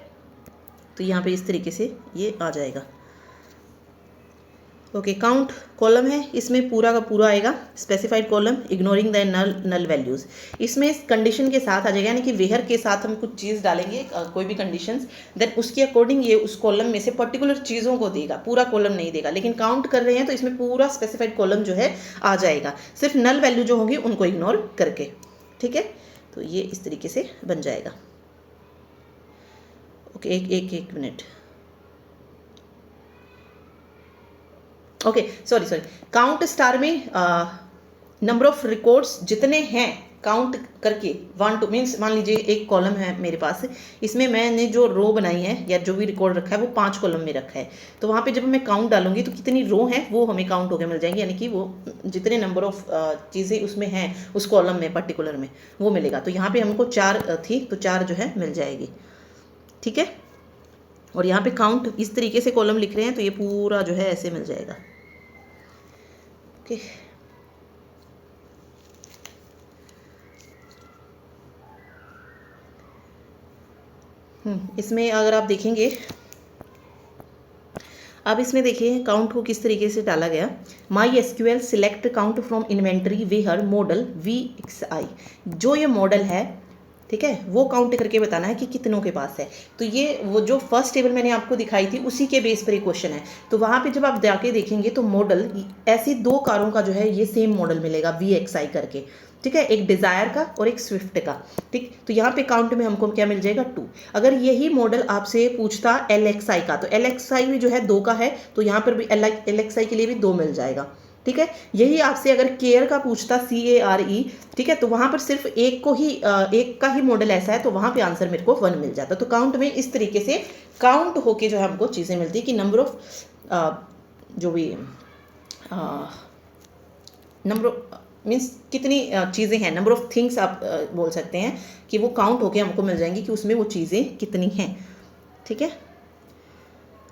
तो यहाँ पे इस तरीके से ये आ जाएगा। ओके काउंट कॉलम है, इसमें पूरा का पूरा आएगा specified column ignoring the null values, इसमें इस कंडीशन के साथ आ जाएगा, यानी कि वेयर के साथ हम कुछ चीज़ डालेंगे कोई भी कंडीशंस, देन उसके अकॉर्डिंग ये उस कॉलम में से पर्टिकुलर चीज़ों को देगा, पूरा कॉलम नहीं देगा। लेकिन काउंट कर रहे हैं तो इसमें पूरा स्पेसिफाइड कॉलम जो है आ जाएगा, सिर्फ नल वैल्यू जो होगी उनको इग्नोर करके, ठीक है। तो ये इस तरीके से बन जाएगा। ओके एक minute, okay sorry count star में नंबर ऑफ रिकॉर्ड्स जितने हैं काउंट करके 1 2 मीन्स मान लीजिए एक कॉलम है मेरे पास, इसमें मैंने जो रो बनाई है या जो भी रिकॉर्ड रखा है वो 5 कॉलम में रखा है, तो वहाँ पे जब मैं काउंट डालूंगी तो कितनी रो हैं वो हमें काउंट होकर मिल जाएंगी, यानी कि वो जितने नंबर ऑफ चीज़ें उसमें हैं उस कॉलम में पर्टिकुलर में वो मिलेगा। तो यहाँ पे हमको 4 थी तो 4 जो है मिल जाएगी, ठीक है। और यहाँ पे काउंट इस तरीके से कॉलम लिख रहे हैं तो ये पूरा जो है ऐसे मिल जाएगा, ओके। इसमें अगर आप देखेंगे, अब इसमें देखिए काउंट को किस तरीके से डाला गया। MySQL select count from inventory where model VXI, जो ये मॉडल है, ठीक है, वो काउंट करके बताना है कि कितनों के पास है। तो ये वो जो फर्स्ट टेबल मैंने आपको दिखाई थी उसी के बेस पर एक क्वेश्चन है, तो वहाँ पे जब आप जाके देखेंगे तो मॉडल ऐसी 2 कारों का जो है ये सेम मॉडल मिलेगा VXI करके, ठीक है, एक डिज़ायर का और एक स्विफ्ट का, ठीक। तो यहाँ पे काउंट में हमको क्या मिल जाएगा 2। अगर यही मॉडल आपसे पूछता LXI का, तो LXI भी जो है 2 का है, तो यहाँ पर भी LXI के लिए भी 2 मिल जाएगा, ठीक है। यही आपसे अगर केयर का पूछता CARE, ठीक है, तो वहाँ पर सिर्फ एक का ही मॉडल ऐसा है, तो वहाँ पे आंसर मेरे को 1 मिल जाता। तो काउंट में इस तरीके से काउंट होके जो है हमको चीज़ें मिलती है कि नंबर ऑफ जो भी नंबर मीन्स कितनी चीज़ें हैं, नंबर ऑफ थिंग्स आप बोल सकते हैं कि वो काउंट होके हमको मिल जाएंगी कि उसमें वो चीज़ें कितनी हैं, ठीक है।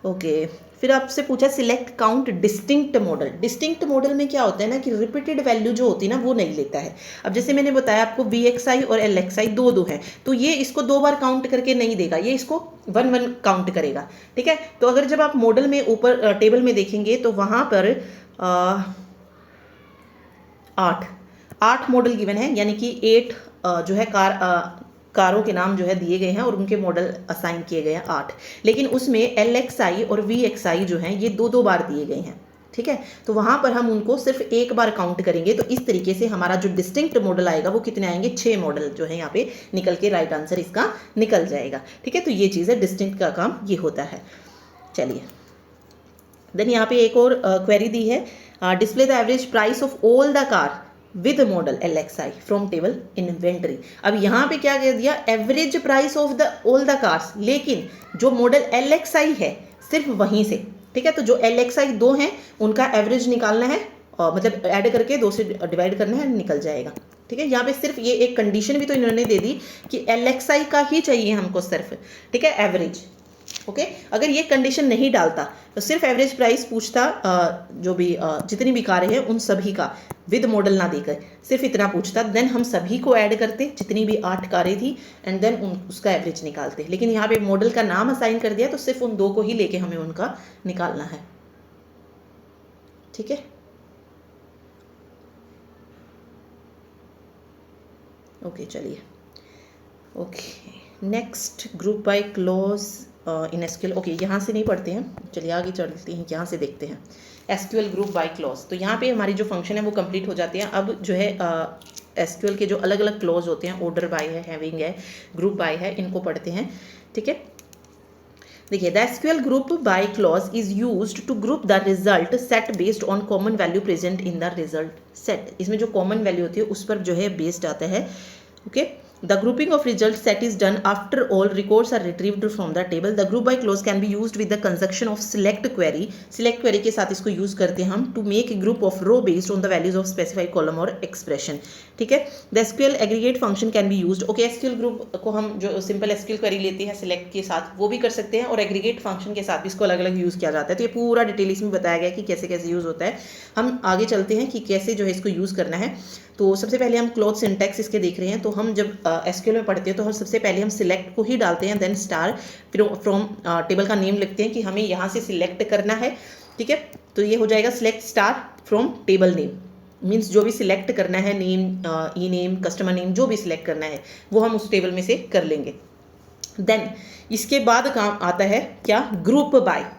ओके फिर आपसे पूछा select count distinct model. Distinct model में क्या होता है ना कि रिपीटेड वैल्यू जो होती है ना वो नहीं लेता है। अब जैसे मैंने बताया आपको VXI और LXI 2 हैं, तो ये इसको 2 बार काउंट करके नहीं देगा, ये इसको 1 काउंट करेगा, ठीक है। तो अगर जब आप मॉडल में ऊपर टेबल में देखेंगे तो वहाँ पर 8 मॉडल गिवन है, यानी कि 8 जो है कारों के नाम जो है दिए गए हैं और उनके मॉडल असाइन किए गए हैं 8, लेकिन उसमें LXI और VXI जो हैं ये 2 बार दिए गए हैं, ठीक है। तो वहाँ पर हम उनको सिर्फ 1 बार काउंट करेंगे, तो इस तरीके से हमारा जो डिस्टिंक्ट मॉडल आएगा वो कितने आएंगे, 6 मॉडल जो है यहाँ पे निकल के राइट आंसर इसका निकल जाएगा, ठीक है। तो ये चीज़ है, डिस्टिंक्ट का काम ये होता है। चलिए देन यहाँ पे एक और क्वेरी दी है, display the average price of all the car with model LXI from table inventory. अब यहाँ पे क्या कह दिया, average price of the all the cars, लेकिन जो मॉडल LXI है सिर्फ वहीं से, ठीक है। तो जो LXI 2 हैं उनका एवरेज निकालना है, मतलब ऐड करके 2 से डिवाइड करना है, निकल जाएगा। ठीक है, यहाँ पे सिर्फ ये एक कंडीशन भी तो इन्होंने दे दी कि LXI का ही चाहिए हमको सिर्फ, ठीक है, एवरेज। ओके, अगर ये कंडीशन नहीं डालता तो सिर्फ एवरेज प्राइस पूछता, जो भी जितनी भी कारें हैं उन सभी का विद मॉडल ना देकर सिर्फ इतना पूछता, देन हम सभी को ऐड करते जितनी भी 8 कारें थी एंड देन उसका एवरेज निकालते। लेकिन यहाँ पे मॉडल का नाम असाइन कर दिया तो सिर्फ उन 2 को ही लेके हमें उनका निकालना है। ठीक है, ओके चलिए। Okay, next group by clause in SQL. Okay, यहाँ से नहीं पढ़ते हैं, चलिए आगे चलते हैं, यहाँ से देखते हैं एसक्यूएल ग्रुप बाय क्लॉज। तो यहाँ पे हमारी जो फंक्शन है वो कंप्लीट हो जाती है। अब जो है एसक्यूएल के जो अलग अलग क्लॉज होते हैं, ऑर्डर बाय है, हैविंग है, ग्रुप बाय है, इनको पढ़ते हैं। ठीक है, देखिए, the SQL group by clause is used to group the result set based on common value present in the result set. इसमें जो कॉमन वैल्यू होती है उस पर जो है बेस्ड आता है। Okay, the grouping of result set is done after all records are retrieved from the table. The group by clause can be used with the conjunction of select query. Select query के साथ इसको use करते हैं हम to make a group of row based on the values of specified column or expression. ठीक है, the SQL aggregate function can be used. Okay, SQL group को हम जो simple SQL query लेते हैं select के साथ वो भी कर सकते हैं, और aggregate function के साथ भी इसको अलग अलग यूज किया जाता है। तो ये पूरा डिटेल इसमें बताया गया है कि कैसे कैसे यूज होता है। हम आगे चलते हैं कि कैसे जो है इसको यूज करना है। तो सबसे पहले हम क्लॉज सिंटैक्स इसके देख रहे हैं। तो हम जब एसक्यूएल में पढ़ते हैं तो हम सबसे पहले हम सिलेक्ट को ही डालते हैं, देन स्टार, फिर फ्रॉम टेबल का नेम लिखते हैं कि हमें यहाँ से सिलेक्ट करना है। ठीक है, तो ये हो जाएगा select star from table name, means जो भी सिलेक्ट करना है, नेम, ई नेम, कस्टमर नेम, जो भी सिलेक्ट करना है वो हम उस टेबल में से कर लेंगे। देन इसके बाद काम आता है क्या, ग्रुप बाय।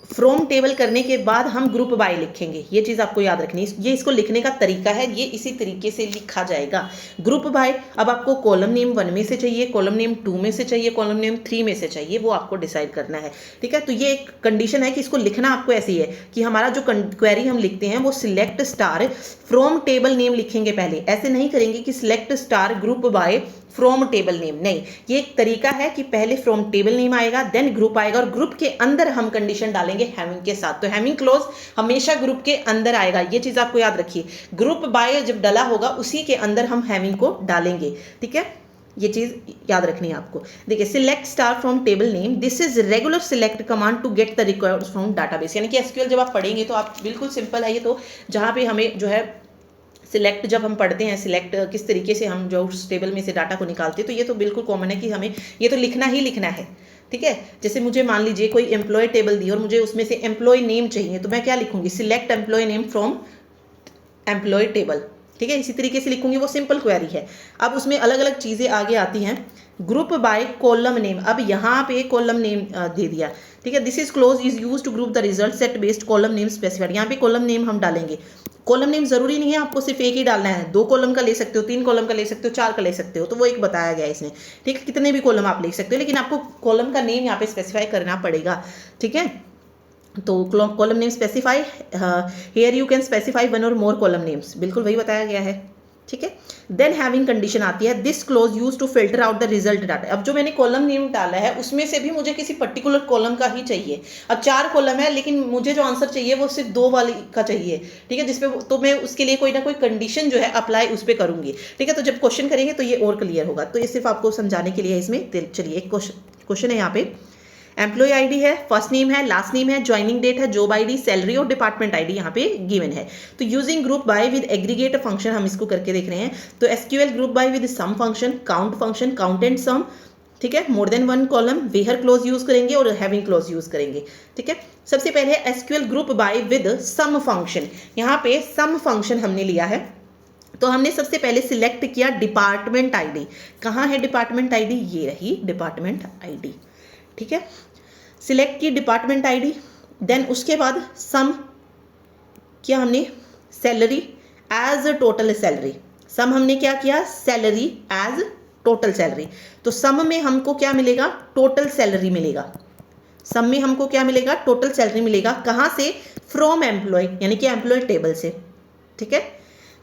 फ्रॉम टेबल करने के बाद हम ग्रुप बाय लिखेंगे, ये चीज़ आपको याद रखनी है। ये इसको लिखने का तरीका है, ये इसी तरीके से लिखा जाएगा ग्रुप बाय। अब आपको कॉलम नेम 1 में से चाहिए, कॉलम नेम 2 में से चाहिए, कॉलम नेम 3 में से चाहिए, वो आपको डिसाइड करना है। ठीक है, तो ये एक कंडीशन है कि इसको लिखना आपको ऐसी है कि हमारा जो क्वेरी हम लिखते हैं वो select star from table name लिखेंगे पहले। ऐसे नहीं करेंगे कि select star group by from table name, नहीं, ये एक तरीका है कि पहले फ्रॉम टेबल नेम आएगा, देन ग्रुप आएगा, और ग्रुप के अंदर हम कंडीशन डालेंगे हैविंग के साथ। तो हैविंग क्लॉज हमेशा ग्रुप के अंदर आएगा, ये चीज आपको याद रखिए। ग्रुप बाय जब डला होगा उसी के अंदर हम हैविंग को डालेंगे। ठीक है, ये चीज याद रखनी है आपको। देखिए, select star from table name, this is regular select command to get the records from database. यानी कि एसक्यूएल जब आप पढ़ेंगे तो आप बिल्कुल सिंपल है ये, तो जहां पे हमें जो है सिलेक्ट, जब हम पढ़ते हैं सिलेक्ट किस तरीके से हम जो उस टेबल में से डाटा को निकालते हैं, तो ये तो बिल्कुल कॉमन है कि हमें ये तो लिखना ही लिखना है। ठीक है, जैसे मुझे मान लीजिए कोई एम्प्लॉय टेबल दी और मुझे उसमें से एम्प्लॉय नेम चाहिए, तो मैं क्या लिखूंगी, select employee name from employee table. ठीक है, इसी तरीके से लिखूंगी, वो सिंपल क्वेरी है। अब उसमें अलग अलग चीजें आगे आती हैं। ग्रुप बाय कॉलम नेम, अब यहाँ पे कॉलम नेम दे दिया। ठीक है, this is clause is use to group the result set based column name specified. यहाँ पे कॉलम नेम हम डालेंगे। कॉलम नेम जरूरी नहीं है आपको सिर्फ एक ही डालना है, 2 कॉलम का ले सकते हो, 3 कॉलम का ले सकते हो, 4 का ले सकते हो, तो वो एक बताया गया है इसने। ठीक है, कितने भी कॉलम आप ले सकते हो, लेकिन आपको कॉलम का नेम यहाँ पे स्पेसिफाई करना पड़ेगा। ठीक है, तो column name specify, here you can specify 1 और मोर कॉलम नेम्स, बिल्कुल वही बताया गया है। ठीक है, देन हैविंग कंडीशन आती है, this clause use to filter out the result data. अब जो मैंने कॉलम नेम डाला है उसमें से भी मुझे किसी पर्टिकुलर कॉलम का ही चाहिए। अब 4 कॉलम है लेकिन मुझे जो आंसर चाहिए वो सिर्फ 2 वाली का चाहिए। ठीक है, जिसपे तो मैं उसके लिए कोई ना कोई कंडीशन जो है अप्लाई उस पर करूंगी। ठीक है, तो जब क्वेश्चन करेंगे तो ये और क्लियर होगा। तो ये सिर्फ आपको समझाने के लिए इसमें। चलिए, एक क्वेश्चन है यहाँ पे, एम्प्लॉय आईडी है, फर्स्ट नेम है, लास्ट नेम है, ज्वाइनिंग डेट है, जॉब आईडी, सैलरी और डिपार्टमेंट आईडी यहाँ पे गिवन है। तो using group by with aggregate function हम इसको करके देख रहे हैं। तो SQL group by with sum function, count function, count and sum, ठीक है, more than 1 column, where clause use करेंगे और हैविंग क्लोज यूज करेंगे। ठीक है, सबसे पहले SQL group by with sum function. यहाँ पे सम फंक्शन हमने लिया है, तो हमने सबसे पहले सिलेक्ट किया डिपार्टमेंट आईडी। कहाँ है डिपार्टमेंट आईडी, ये रही डिपार्टमेंट आईडी। ठीक है, सिलेक्ट की डिपार्टमेंट आईडी, देन उसके बाद सम किया हमने सैलरी एज टोटल सैलरी। सम हमने क्या किया, सैलरी एज टोटल सैलरी। तो सम में हमको क्या मिलेगा, टोटल सैलरी मिलेगा। सम में हमको क्या मिलेगा, टोटल सैलरी मिलेगा। कहाँ से, फ्रॉम एम्प्लॉय, यानी कि एम्प्लॉय टेबल से। ठीक है,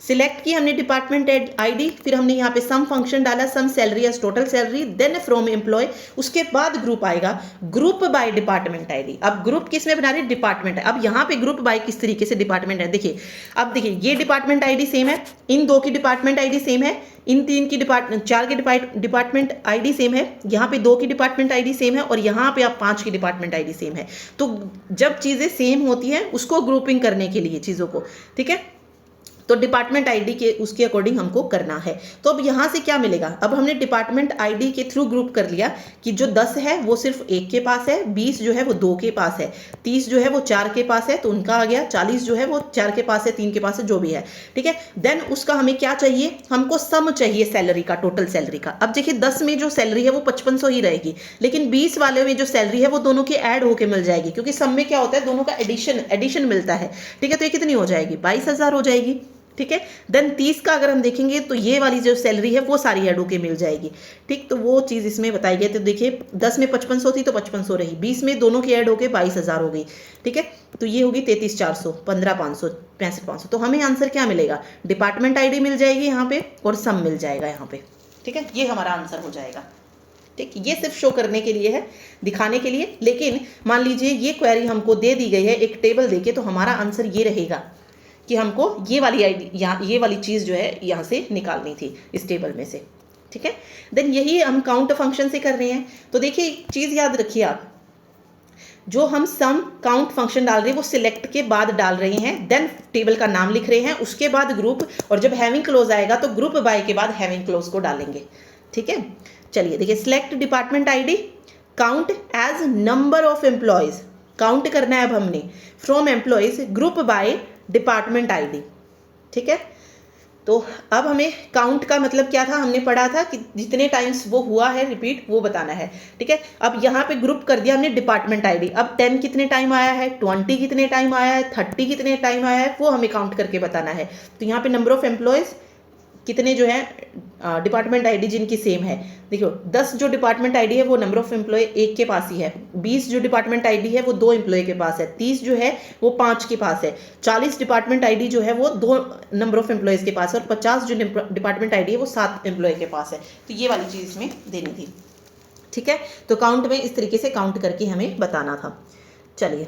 सिलेक्ट की हमने डिपार्टमेंट आईडी, फिर हमने यहाँ पे सम फंक्शन डाला, sum salary as total salary, then from employee, उसके बाद ग्रुप आएगा, ग्रुप बाय डिपार्टमेंट आईडी। अब ग्रुप किस में बना रहे, डिपार्टमेंट है। अब यहाँ पे ग्रुप बाय किस तरीके से डिपार्टमेंट है, देखिए अब देखिए ये डिपार्टमेंट आईडी सेम है, इन दो की डिपार्टमेंट आईडी सेम है, इन तीन की चार की डिपार्टमेंट आईडी सेम है, यहाँ पे दो की डिपार्टमेंट आईडी सेम है, और यहाँ पे आप 5 की डिपार्टमेंट आईडी सेम है। तो जब चीजें सेम होती हैं उसको ग्रुपिंग करने के लिए चीजों को, ठीक है, तो डिपार्टमेंट आईडी के उसके अकॉर्डिंग हमको करना है। तो अब यहाँ से क्या मिलेगा, अब हमने डिपार्टमेंट आईडी के थ्रू ग्रुप कर लिया कि जो 10 है वो सिर्फ 1 के पास है, 20 जो है वो 2 के पास है, 30 जो है वो 4 के पास है तो उनका आ गया, 40 जो है वो 4 के पास है, 3 के पास है, जो भी है, ठीक है। देन उसका हमें क्या चाहिए, हमको सम चाहिए सैलरी का, टोटल सैलरी का। अब देखिए 10 में जो सैलरी है वो 5500 ही रहेगी, लेकिन 20 वाले में जो सैलरी है वो दोनों की ऐड होकर मिल जाएगी, क्योंकि सम में क्या होता है, दोनों का एडिशन मिलता है, ठीक है। तो ये कितनी हो जाएगी, 22,000 हो जाएगी, ठीक है। देन 30 का अगर हम देखेंगे तो ये वाली जो सैलरी है वो सारी ऐड होके मिल जाएगी, ठीक। तो वो चीज़ इसमें बताई गई। तो देखिए 10 में 5500 थी तो 5500 रही, 20 में दोनों की ऐड होके 22,000 हो गई, ठीक है। तो ये होगी 33,400, 15,500, 65,500। तो हमें आंसर क्या मिलेगा, डिपार्टमेंट आईडी मिल जाएगी यहाँ पे और सम मिल जाएगा यहाँ पे, ठीक है। ये हमारा आंसर हो जाएगा, ठीक। ये सिर्फ शो करने के लिए है, दिखाने के लिए। लेकिन मान लीजिए ये क्वेरी हमको दे दी गई है एक टेबल देके, तो हमारा आंसर ये रहेगा कि हमको ये वाली आईडी, यहाँ ये वाली चीज़ जो है यहाँ से निकालनी थी इस टेबल में से, ठीक है। देन यही हम काउंट फंक्शन से कर रहे हैं। तो देखिए एक चीज़ याद रखिए आप, जो हम सम काउंट फंक्शन डाल रहे हैं वो सिलेक्ट के बाद डाल रहे हैं, देन टेबल का नाम लिख रहे हैं, उसके बाद ग्रुप, और जब हैविंग क्लोज आएगा तो ग्रुप बाय के बाद हैविंग क्लोज को डालेंगे, ठीक है। चलिए देखिए, select department ID, count as number of employees, count करना है अब हमने, from employees, group by department ID, ठीक है। तो अब हमें काउंट का मतलब क्या था, हमने पढ़ा था कि जितने टाइम्स वो हुआ है रिपीट वो बताना है, ठीक है। अब यहाँ पे ग्रुप कर दिया हमने डिपार्टमेंट आईडी। अब 10 कितने टाइम आया है, 20 कितने टाइम आया है, 30 कितने टाइम आया है, वो हमें काउंट करके बताना है। तो यहाँ पे नंबर ऑफ एम्प्लॉयज कितने जो है डिपार्टमेंट आईडी जिनकी सेम है, देखो 10 जो डिपार्टमेंट आईडी है वो नंबर ऑफ एम्प्लॉय 1 के पास ही है, 20 जो डिपार्टमेंट आईडी है वो 2 एम्प्लॉय के पास है, 30 जो है वो 5 के पास है, 40 डिपार्टमेंट आईडी जो है वो 2 नंबर ऑफ एम्प्लॉयज़ के पास है, और 50 जो डिपार्टमेंट आईडी है वो 7 एम्प्लॉय के पास है। तो ये वाली चीज़ इसमें देनी थी, ठीक है। तो काउंट में इस तरीके से काउंट करके हमें बताना था। चलिए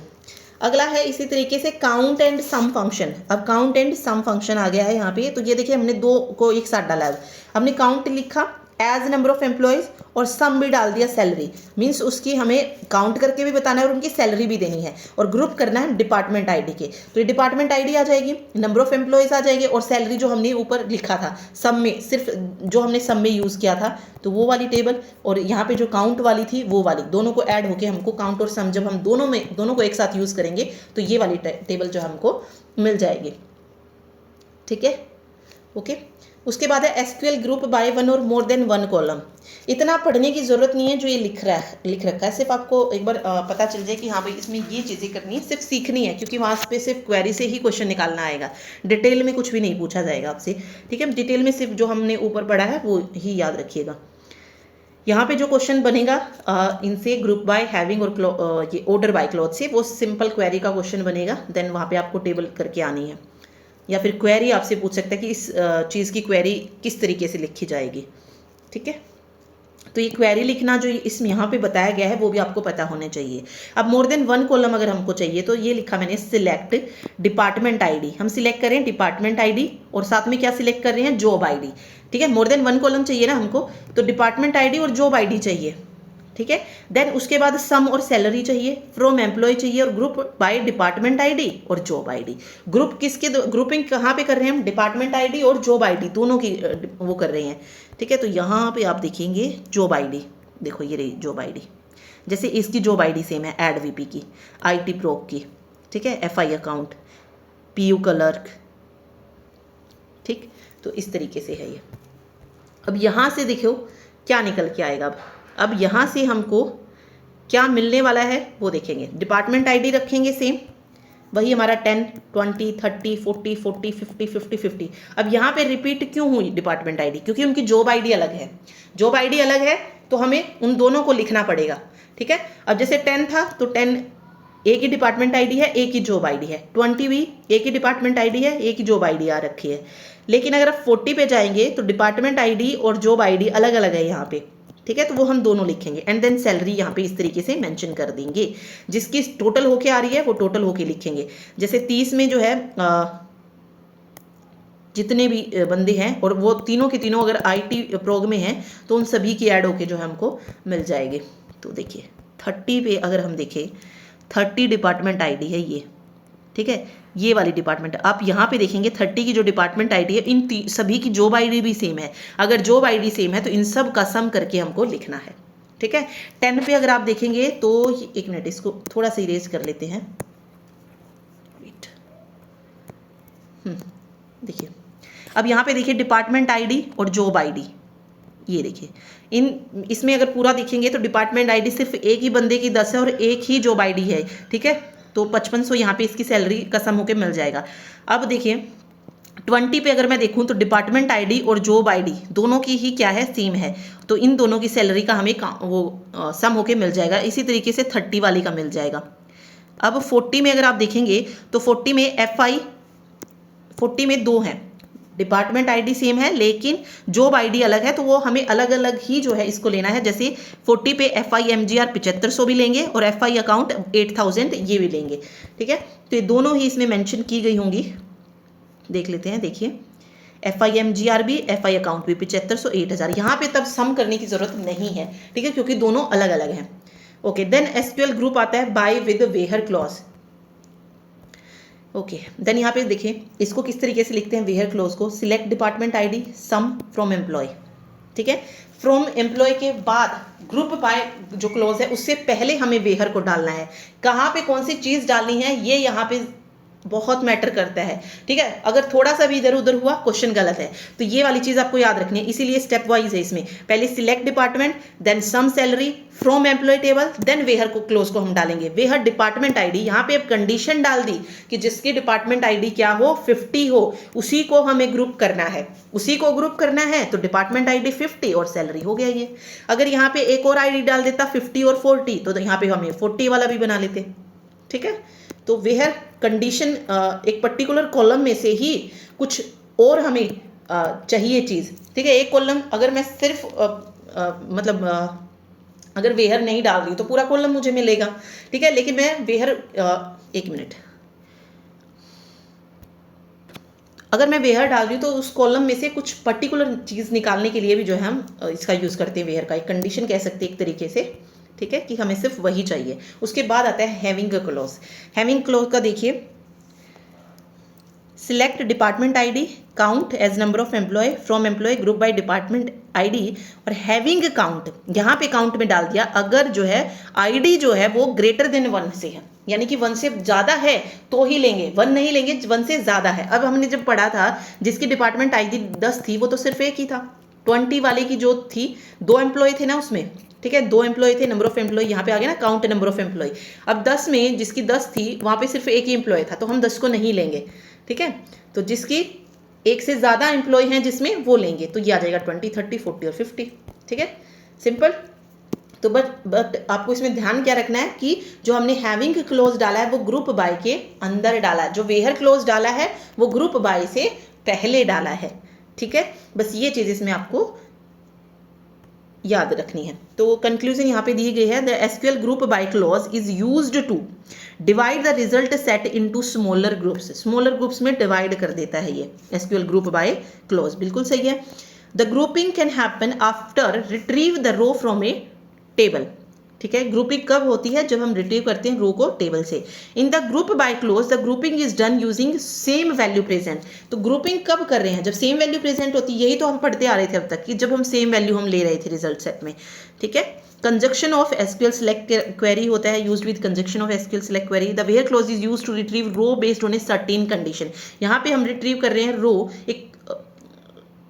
अगला है इसी तरीके से काउंट एंड सम फंक्शन। अब काउंट एंड सम फंक्शन आ गया है यहाँ पे। तो ये देखिए हमने दो को एक साथ डाला है, हमने काउंट लिखा एज नंबर ऑफ एम्प्लॉयज और सम भी डाल दिया सैलरी, मीन्स उसकी हमें काउंट करके भी बताना है और उनकी सैलरी भी देनी है, और ग्रुप करना है डिपार्टमेंट आईडी के। तो ये डिपार्टमेंट आईडी आ जाएगी, नंबर ऑफ एम्प्लॉयज आ जाएगी, और सैलरी जो हमने ऊपर लिखा था सम में, सिर्फ जो हमने सम में यूज़ किया था तो वो वाली टेबल, और यहाँ पे जो काउंट वाली थी वो वाली, दोनों को ऐड होके हमको काउंट और सम, जब हम दोनों को एक साथ यूज़ करेंगे तो ये वाली टेबल जो हमको मिल जाएगी, ठीक है, ओके। उसके बाद है SQL group by one or more than one column. इतना पढ़ने की ज़रूरत नहीं है जो ये लिख रखा है, सिर्फ आपको एक बार पता चल जाए कि हाँ भाई इसमें ये चीज़ें करनी है, सिर्फ सीखनी है, क्योंकि वहाँ पे सिर्फ क्वेरी से ही क्वेश्चन निकालना आएगा, डिटेल में कुछ भी नहीं पूछा जाएगा आपसे, ठीक है। डिटेल में सिर्फ जो हमने ऊपर पढ़ा है वो ही याद रखिएगा। यहाँ पे जो क्वेश्चन बनेगा इनसे ग्रुप बाय हैविंग और ये ऑर्डर बाय क्लॉथ से, वो सिंपल क्वेरी का क्वेश्चन बनेगा, देन वहाँ पे आपको टेबल करके आनी है, या फिर क्वेरी आपसे पूछ सकता है कि इस चीज़ की क्वेरी किस तरीके से लिखी जाएगी, ठीक है। तो ये क्वेरी लिखना जो इसमें यहाँ पे बताया गया है वो भी आपको पता होने चाहिए। अब मोर देन वन कॉलम अगर हमको चाहिए तो ये लिखा मैंने सिलेक्ट डिपार्टमेंट आईडी, हम सिलेक्ट कर रहे हैं डिपार्टमेंट आईडी और साथ में क्या सिलेक्ट कर रहे हैं, जॉब आईडी, ठीक है। मोर देन वन कॉलम चाहिए ना हमको, तो डिपार्टमेंट आईडी और जॉब आईडी चाहिए, ठीक है। देन उसके बाद सम और सैलरी चाहिए, फ्रॉम एम्प्लॉय चाहिए, और ग्रुप बाय डिपार्टमेंट आईडी और जॉब आईडी। ग्रुप किसके, ग्रुपिंग कहाँ पे कर रहे हैं हम, डिपार्टमेंट आईडी और जॉब आईडी दोनों की वो कर रहे हैं, ठीक है। तो यहाँ पे आप देखेंगे जॉब आईडी, देखो ये रही जॉब आईडी, जैसे इसकी जॉब आईडी सेम है, एड वीपी की, IT प्रोक की, ठीक है, FI अकाउंट, PU क्लर्क, ठीक। तो इस तरीके से है ये। अब यहाँ से देखो क्या निकल के आएगा, अब यहाँ से हमको क्या मिलने वाला है वो देखेंगे। डिपार्टमेंट आईडी रखेंगे सेम, वही हमारा 10, 20, 30, 40, 40, 50, 50, 50। अब यहाँ पे रिपीट क्यों हुई डिपार्टमेंट आईडी, क्योंकि उनकी जॉब आईडी अलग है, जॉब आईडी अलग है तो हमें उन दोनों को लिखना पड़ेगा, ठीक है। अब जैसे 10 था तो 10 एक ही डिपार्टमेंट आईडी है, एक ही जॉब आईडी है। 20 भी एक ही डिपार्टमेंट आईडी है, एक ही जॉब आईडी आ रखी है। लेकिन अगर आप 40 पे जाएंगे तो डिपार्टमेंट आईडी और जॉब आईडी अलग अलग है यहाँ पे, ठीक है, तो वो हम दोनों लिखेंगे। एंड देन सैलरी यहाँ पे इस तरीके से मेंशन कर देंगे, जिसकी टोटल होके आ रही है वो टोटल होके लिखेंगे। जैसे 30 में जो है जितने भी बंदे हैं और वो तीनों के तीनों अगर आईटी प्रोग में हैं तो उन सभी की ऐड होके जो है हमको मिल जाएगी। तो देखिए 30 पे अगर हम देखें, 30 डिपार्टमेंट आईडी है ये, ठीक है, ये वाली डिपार्टमेंट। आप यहाँ पे देखेंगे 30 की जो डिपार्टमेंट आईडी है, इन सभी की जॉब आईडी भी सेम है। अगर जॉब आईडी सेम है तो इन सब का सम करके हमको लिखना है, ठीक है। 10 पे अगर आप देखेंगे तो एक मिनट, इसको थोड़ा सा इरेज कर लेते हैं। देखिए अब यहाँ पे देखिए डिपार्टमेंट आईडी और जॉब आईडी, ये देखिए इसमें अगर पूरा देखेंगे तो डिपार्टमेंट आईडी सिर्फ एक ही बंदे की 10 है और एक ही जॉब आईडी है, ठीक है। तो 5500 यहाँ पे इसकी सैलरी का सम होके मिल जाएगा। अब देखिए 20 पे अगर मैं देखूँ तो डिपार्टमेंट आईडी और जॉब आईडी दोनों की ही क्या है, सेम है, तो इन दोनों की सैलरी का हमें वो सम होके मिल जाएगा। इसी तरीके से 30 वाली का मिल जाएगा। अब 40 में अगर आप देखेंगे तो 40 में FI 40 में 2 हैं, डिपार्टमेंट आईडी सेम है लेकिन जॉब आईडी अलग है, तो वो हमें अलग अलग ही जो है इसको लेना है। जैसे 40 पे FI MGR 7500 भी लेंगे और FI अकाउंट 8000 ये भी लेंगे, ठीक है। तो ये दोनों ही इसमें मेंशन की गई होंगी, देख लेते हैं। देखिए FI MGR भी, FI अकाउंट भी 7500 8000, यहाँ पे तब सम करने की जरूरत नहीं है, ठीक है, क्योंकि दोनों अलग अलग हैं। ओके, देन SQL ग्रुप आता है by with where clause. Okay, then यहाँ पे देखिए इसको किस तरीके से लिखते हैं वेयर क्लोज को। Select department ID, sum from employee, ठीक है। फ्रॉम एम्प्लॉय के बाद ग्रुप बाय जो क्लोज है उससे पहले हमें वेयर को डालना है। कहाँ पे कौन सी चीज़ डालनी है ये यहाँ पे बहुत मैटर करता है, ठीक है। अगर थोड़ा सा भी इधर उधर हुआ क्वेश्चन गलत है, तो ये वाली चीज़ आपको याद रखनी है। इसीलिए स्टेप वाइज है इसमें, पहले select department, then sum salary from employee table, then where को क्लोज को हम डालेंगे। वेयर डिपार्टमेंट आईडी, यहाँ पे अब कंडीशन डाल दी कि जिसकी डिपार्टमेंट आईडी क्या हो, 50 हो, उसी को हमें ग्रुप करना है। उसी को ग्रुप करना है तो डिपार्टमेंट आईडी 50 और सैलरी हो गया ये। अगर यहाँ पे एक और आईडी डाल देता 50 और 40 तो यहाँ पे हमें 40 वाला भी बना लेते, ठीक है। तो वेयर कंडीशन एक पर्टिकुलर कॉलम में से ही कुछ और हमें चाहिए चीज़, ठीक है। एक कॉलम अगर मैं सिर्फ अगर वेयर नहीं डाल रही तो पूरा कॉलम मुझे मिलेगा, ठीक है। लेकिन मैं वेयर एक मिनट, अगर मैं वेयर डाल रही हूँ तो उस कॉलम में से कुछ पर्टिकुलर चीज़ निकालने के लिए भी जो है हम इसका यूज़ करते हैं। वेयर का एक कंडीशन कह सकते हैं एक तरीके से, ठीक है, कि हमें सिर्फ वही चाहिए। उसके बाद आता है हैविंग क्लॉज। हैविंग क्लॉज का देखिए, select department ID, count as number of employee from employee group by department ID, और हैविंग काउंट यहाँ पे काउंट में डाल दिया अगर जो है आईडी जो है वो ग्रेटर देन 1 से है, यानी कि 1 से ज़्यादा है तो ही लेंगे, 1 नहीं लेंगे, 1 से ज़्यादा है। अब हमने जब पढ़ा था जिसकी डिपार्टमेंट आईडी 10 थी वो तो सिर्फ एक ही था। 20 वाले की जो थी 2 एम्प्लॉय थे ना उसमें, ठीक है, 2 एम्प्लॉय थे, नंबर ऑफ एम्प्लॉय यहाँ पे आ गया ना, काउंट नंबर ऑफ एम्प्लॉय। अब 10 में जिसकी 10 थी वहाँ पे सिर्फ एक ही एम्प्लॉय था तो हम 10 को नहीं लेंगे, ठीक है। तो जिसकी एक से ज़्यादा एम्प्लॉय हैं जिसमें वो लेंगे, तो ये आ जाएगा 20, 30, 40 और 50, ठीक है, सिंपल। तो बट आपको इसमें ध्यान क्या रखना है कि जो हमने हैविंग क्लोज डाला है वो ग्रुप बाय के अंदर डाला है, जो वेयर क्लोज डाला है वो ग्रुप बाय से पहले डाला है, ठीक है। बस ये चीज़ इसमें आपको याद रखनी है। तो कंक्लूजन यहाँ पे दी गई है, the SQL group by clause is used to divide the result set into smaller groups. Smaller groups में डिवाइड कर देता है ये एसक्यूएल ग्रुप बाय क्लॉज, बिल्कुल सही है। The grouping can happen after retrieve the row from a table, ठीक है। ग्रुपिंग कब होती है, जब हम रिट्रीव करते हैं रो को टेबल से। In the group by close the grouping is done using same value present. तो ग्रुपिंग कब कर रहे हैं, जब सेम वैल्यू प्रेजेंट होती है। यही तो हम पढ़ते आ रहे थे अब तक कि जब हम सेम वैल्यू हम ले रहे थे रिजल्ट सेट में, ठीक है। Conjunction of SQL select query होता है, used with conjunction of SQL select query. The where clause is used to retrieve row based on a certain condition. यहाँ पे हम रिट्रीव कर रहे हैं रो एक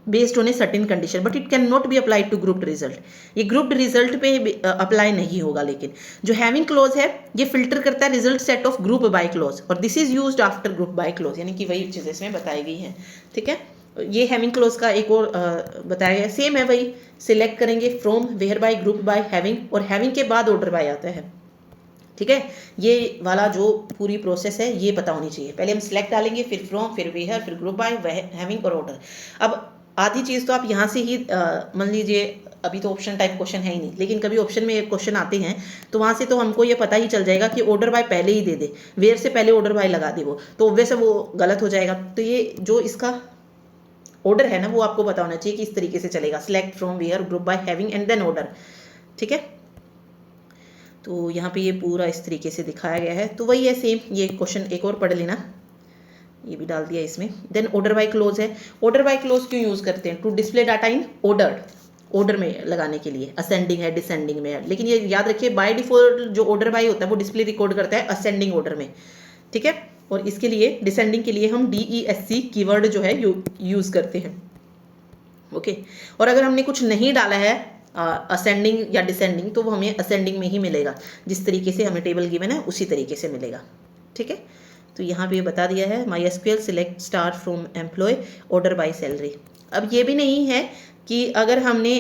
based on a certain condition, but it can not be applied to grouped result. ये grouped result पे apply नहीं होगा। लेकिन जो हैविंग क्लोज है ये फिल्टर करता है result set of group by clause, और this is used after group by clause, यानी कि वही चीज़ इसमें बताई गई है, ठीक है। ये हैविंग क्लोज का एक और बताया गया, सेम है वही। सिलेक्ट करेंगे from, where by, group by, having, और हैविंग के बाद ऑर्डर बाय आता है, ठीक है, ये वाला जो पूरी प्रोसेस है ये पता होनी चाहिए। पहले हम सिलेक्ट डालेंगे, फिर फ्रॉम, फिर वेयर, फिर ग्रुप बाय, हैविंग और ऑर्डर। अब आधी चीज़ तो आप यहाँ से ही मान लीजिए, अभी तो ऑप्शन टाइप क्वेश्चन है ही नहीं, लेकिन कभी ऑप्शन में एक क्वेश्चन आते हैं तो वहाँ से तो हमको ये पता ही चल जाएगा कि ऑर्डर बाय पहले ही दे दे, वेयर से पहले ऑर्डर बाय लगा दे, वो तो वैसे वो गलत हो जाएगा। तो ये जो इसका ऑर्डर है ना वो आपको पता होना चाहिए कि इस तरीके से चलेगा, select from, where, group by, having and then order. ठीक है, तो यहाँ पे ये पूरा इस तरीके से दिखाया गया है। तो वही है सेम, ये क्वेश्चन एक और पढ़ लेना, ये भी डाल दिया इसमें। देन ऑर्डर बाय क्लोज है। ऑर्डर बाय क्लोज क्यों यूज़ करते हैं? To display data in order, order में लगाने के लिए। असेंडिंग है, डिसेंडिंग में है, लेकिन ये याद रखिए बाय डिफॉल्ट जो ऑर्डर बाय होता है वो डिस्प्ले रिकॉर्ड करता है असेंडिंग ऑर्डर में। ठीक है, और इसके लिए डिसेंडिंग के लिए हम DESC कीवर्ड जो है यूज़ करते हैं। ओके, और अगर हमने कुछ नहीं डाला है असेंडिंग या डिसेंडिंग तो वो हमें असेंडिंग में ही मिलेगा, जिस तरीके से हमें टेबल गिवन है उसी तरीके से मिलेगा। ठीक है, तो यहाँ पे बता दिया है MySQL select star from employ order by salary. अब ये भी नहीं है कि अगर हमने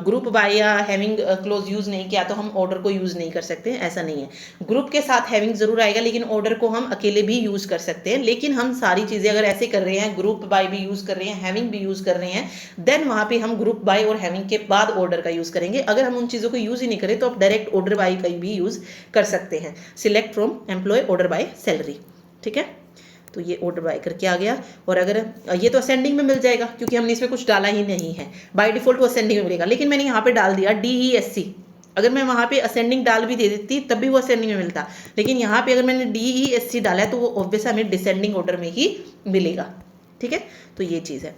ग्रुप बाय या हैविंग क्लोज यूज़ नहीं किया तो हम ऑर्डर को यूज़ नहीं कर सकते हैं, ऐसा नहीं है। ग्रुप के साथ हैविंग ज़रूर आएगा, लेकिन ऑर्डर को हम अकेले भी यूज़ कर सकते हैं। लेकिन हम सारी चीज़ें अगर ऐसे कर रहे हैं, ग्रुप बाय भी यूज़ कर रहे हैं, हैविंग भी यूज़ कर रहे हैं, देन वहाँ पे हम ग्रुप बाय और हैविंग के बाद ऑर्डर का यूज़ करेंगे। अगर हम उन चीज़ों को यूज़ ही नहीं करें तो आप डायरेक्ट ऑर्डर बाय का भी यूज़ कर सकते हैं, select from employ order by salary. ठीक है, तो ये ऑर्डर बाय करके आ गया। और अगर ये तो असेंडिंग में मिल जाएगा क्योंकि हमने इसमें कुछ डाला ही नहीं है, बाय डिफॉल्ट वो असेंडिंग में मिलेगा, लेकिन मैंने यहाँ पे डाल दिया DESC। अगर मैं वहाँ पे असेंडिंग डाल भी दे देती तब भी वो असेंडिंग में मिलता, लेकिन यहाँ पे अगर मैंने DESC डाला है तो वो ऑब्वियस हमें डिसेंडिंग ऑर्डर में ही मिलेगा। ठीक है, तो ये चीज़ है।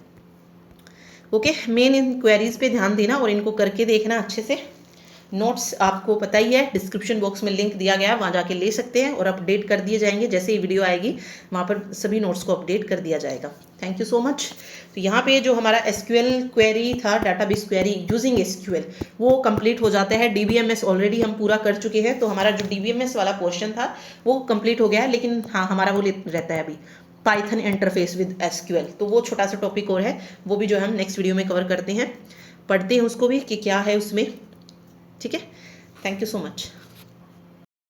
ओके, मेन इंक्वायरीज पे ध्यान देना और इनको करके देखना अच्छे से। नोट्स आपको पता ही है, डिस्क्रिप्शन बॉक्स में लिंक दिया गया है, वहाँ जाके ले सकते हैं और अपडेट कर दिए जाएंगे। जैसे ही वीडियो आएगी वहाँ पर सभी नोट्स को अपडेट कर दिया जाएगा। Thank you so much. तो यहाँ पे जो हमारा SQL क्वेरी था, डाटाबेस क्वेरी यूजिंग SQL, वो कंप्लीट हो जाता है। DBMS ऑलरेडी हम पूरा कर चुके हैं, तो हमारा जो DBMS वाला पोर्शन था वो कंप्लीट हो गया है। लेकिन हाँ, हमारा वो रहता है अभी पाइथन इंटरफेस विद SQL, तो वो छोटा सा टॉपिक और है, वो भी जो है हम नेक्स्ट वीडियो में कवर करते हैं, पढ़ते हैं उसको भी कि क्या है उसमें। ठीक है, थैंक यू सो मच।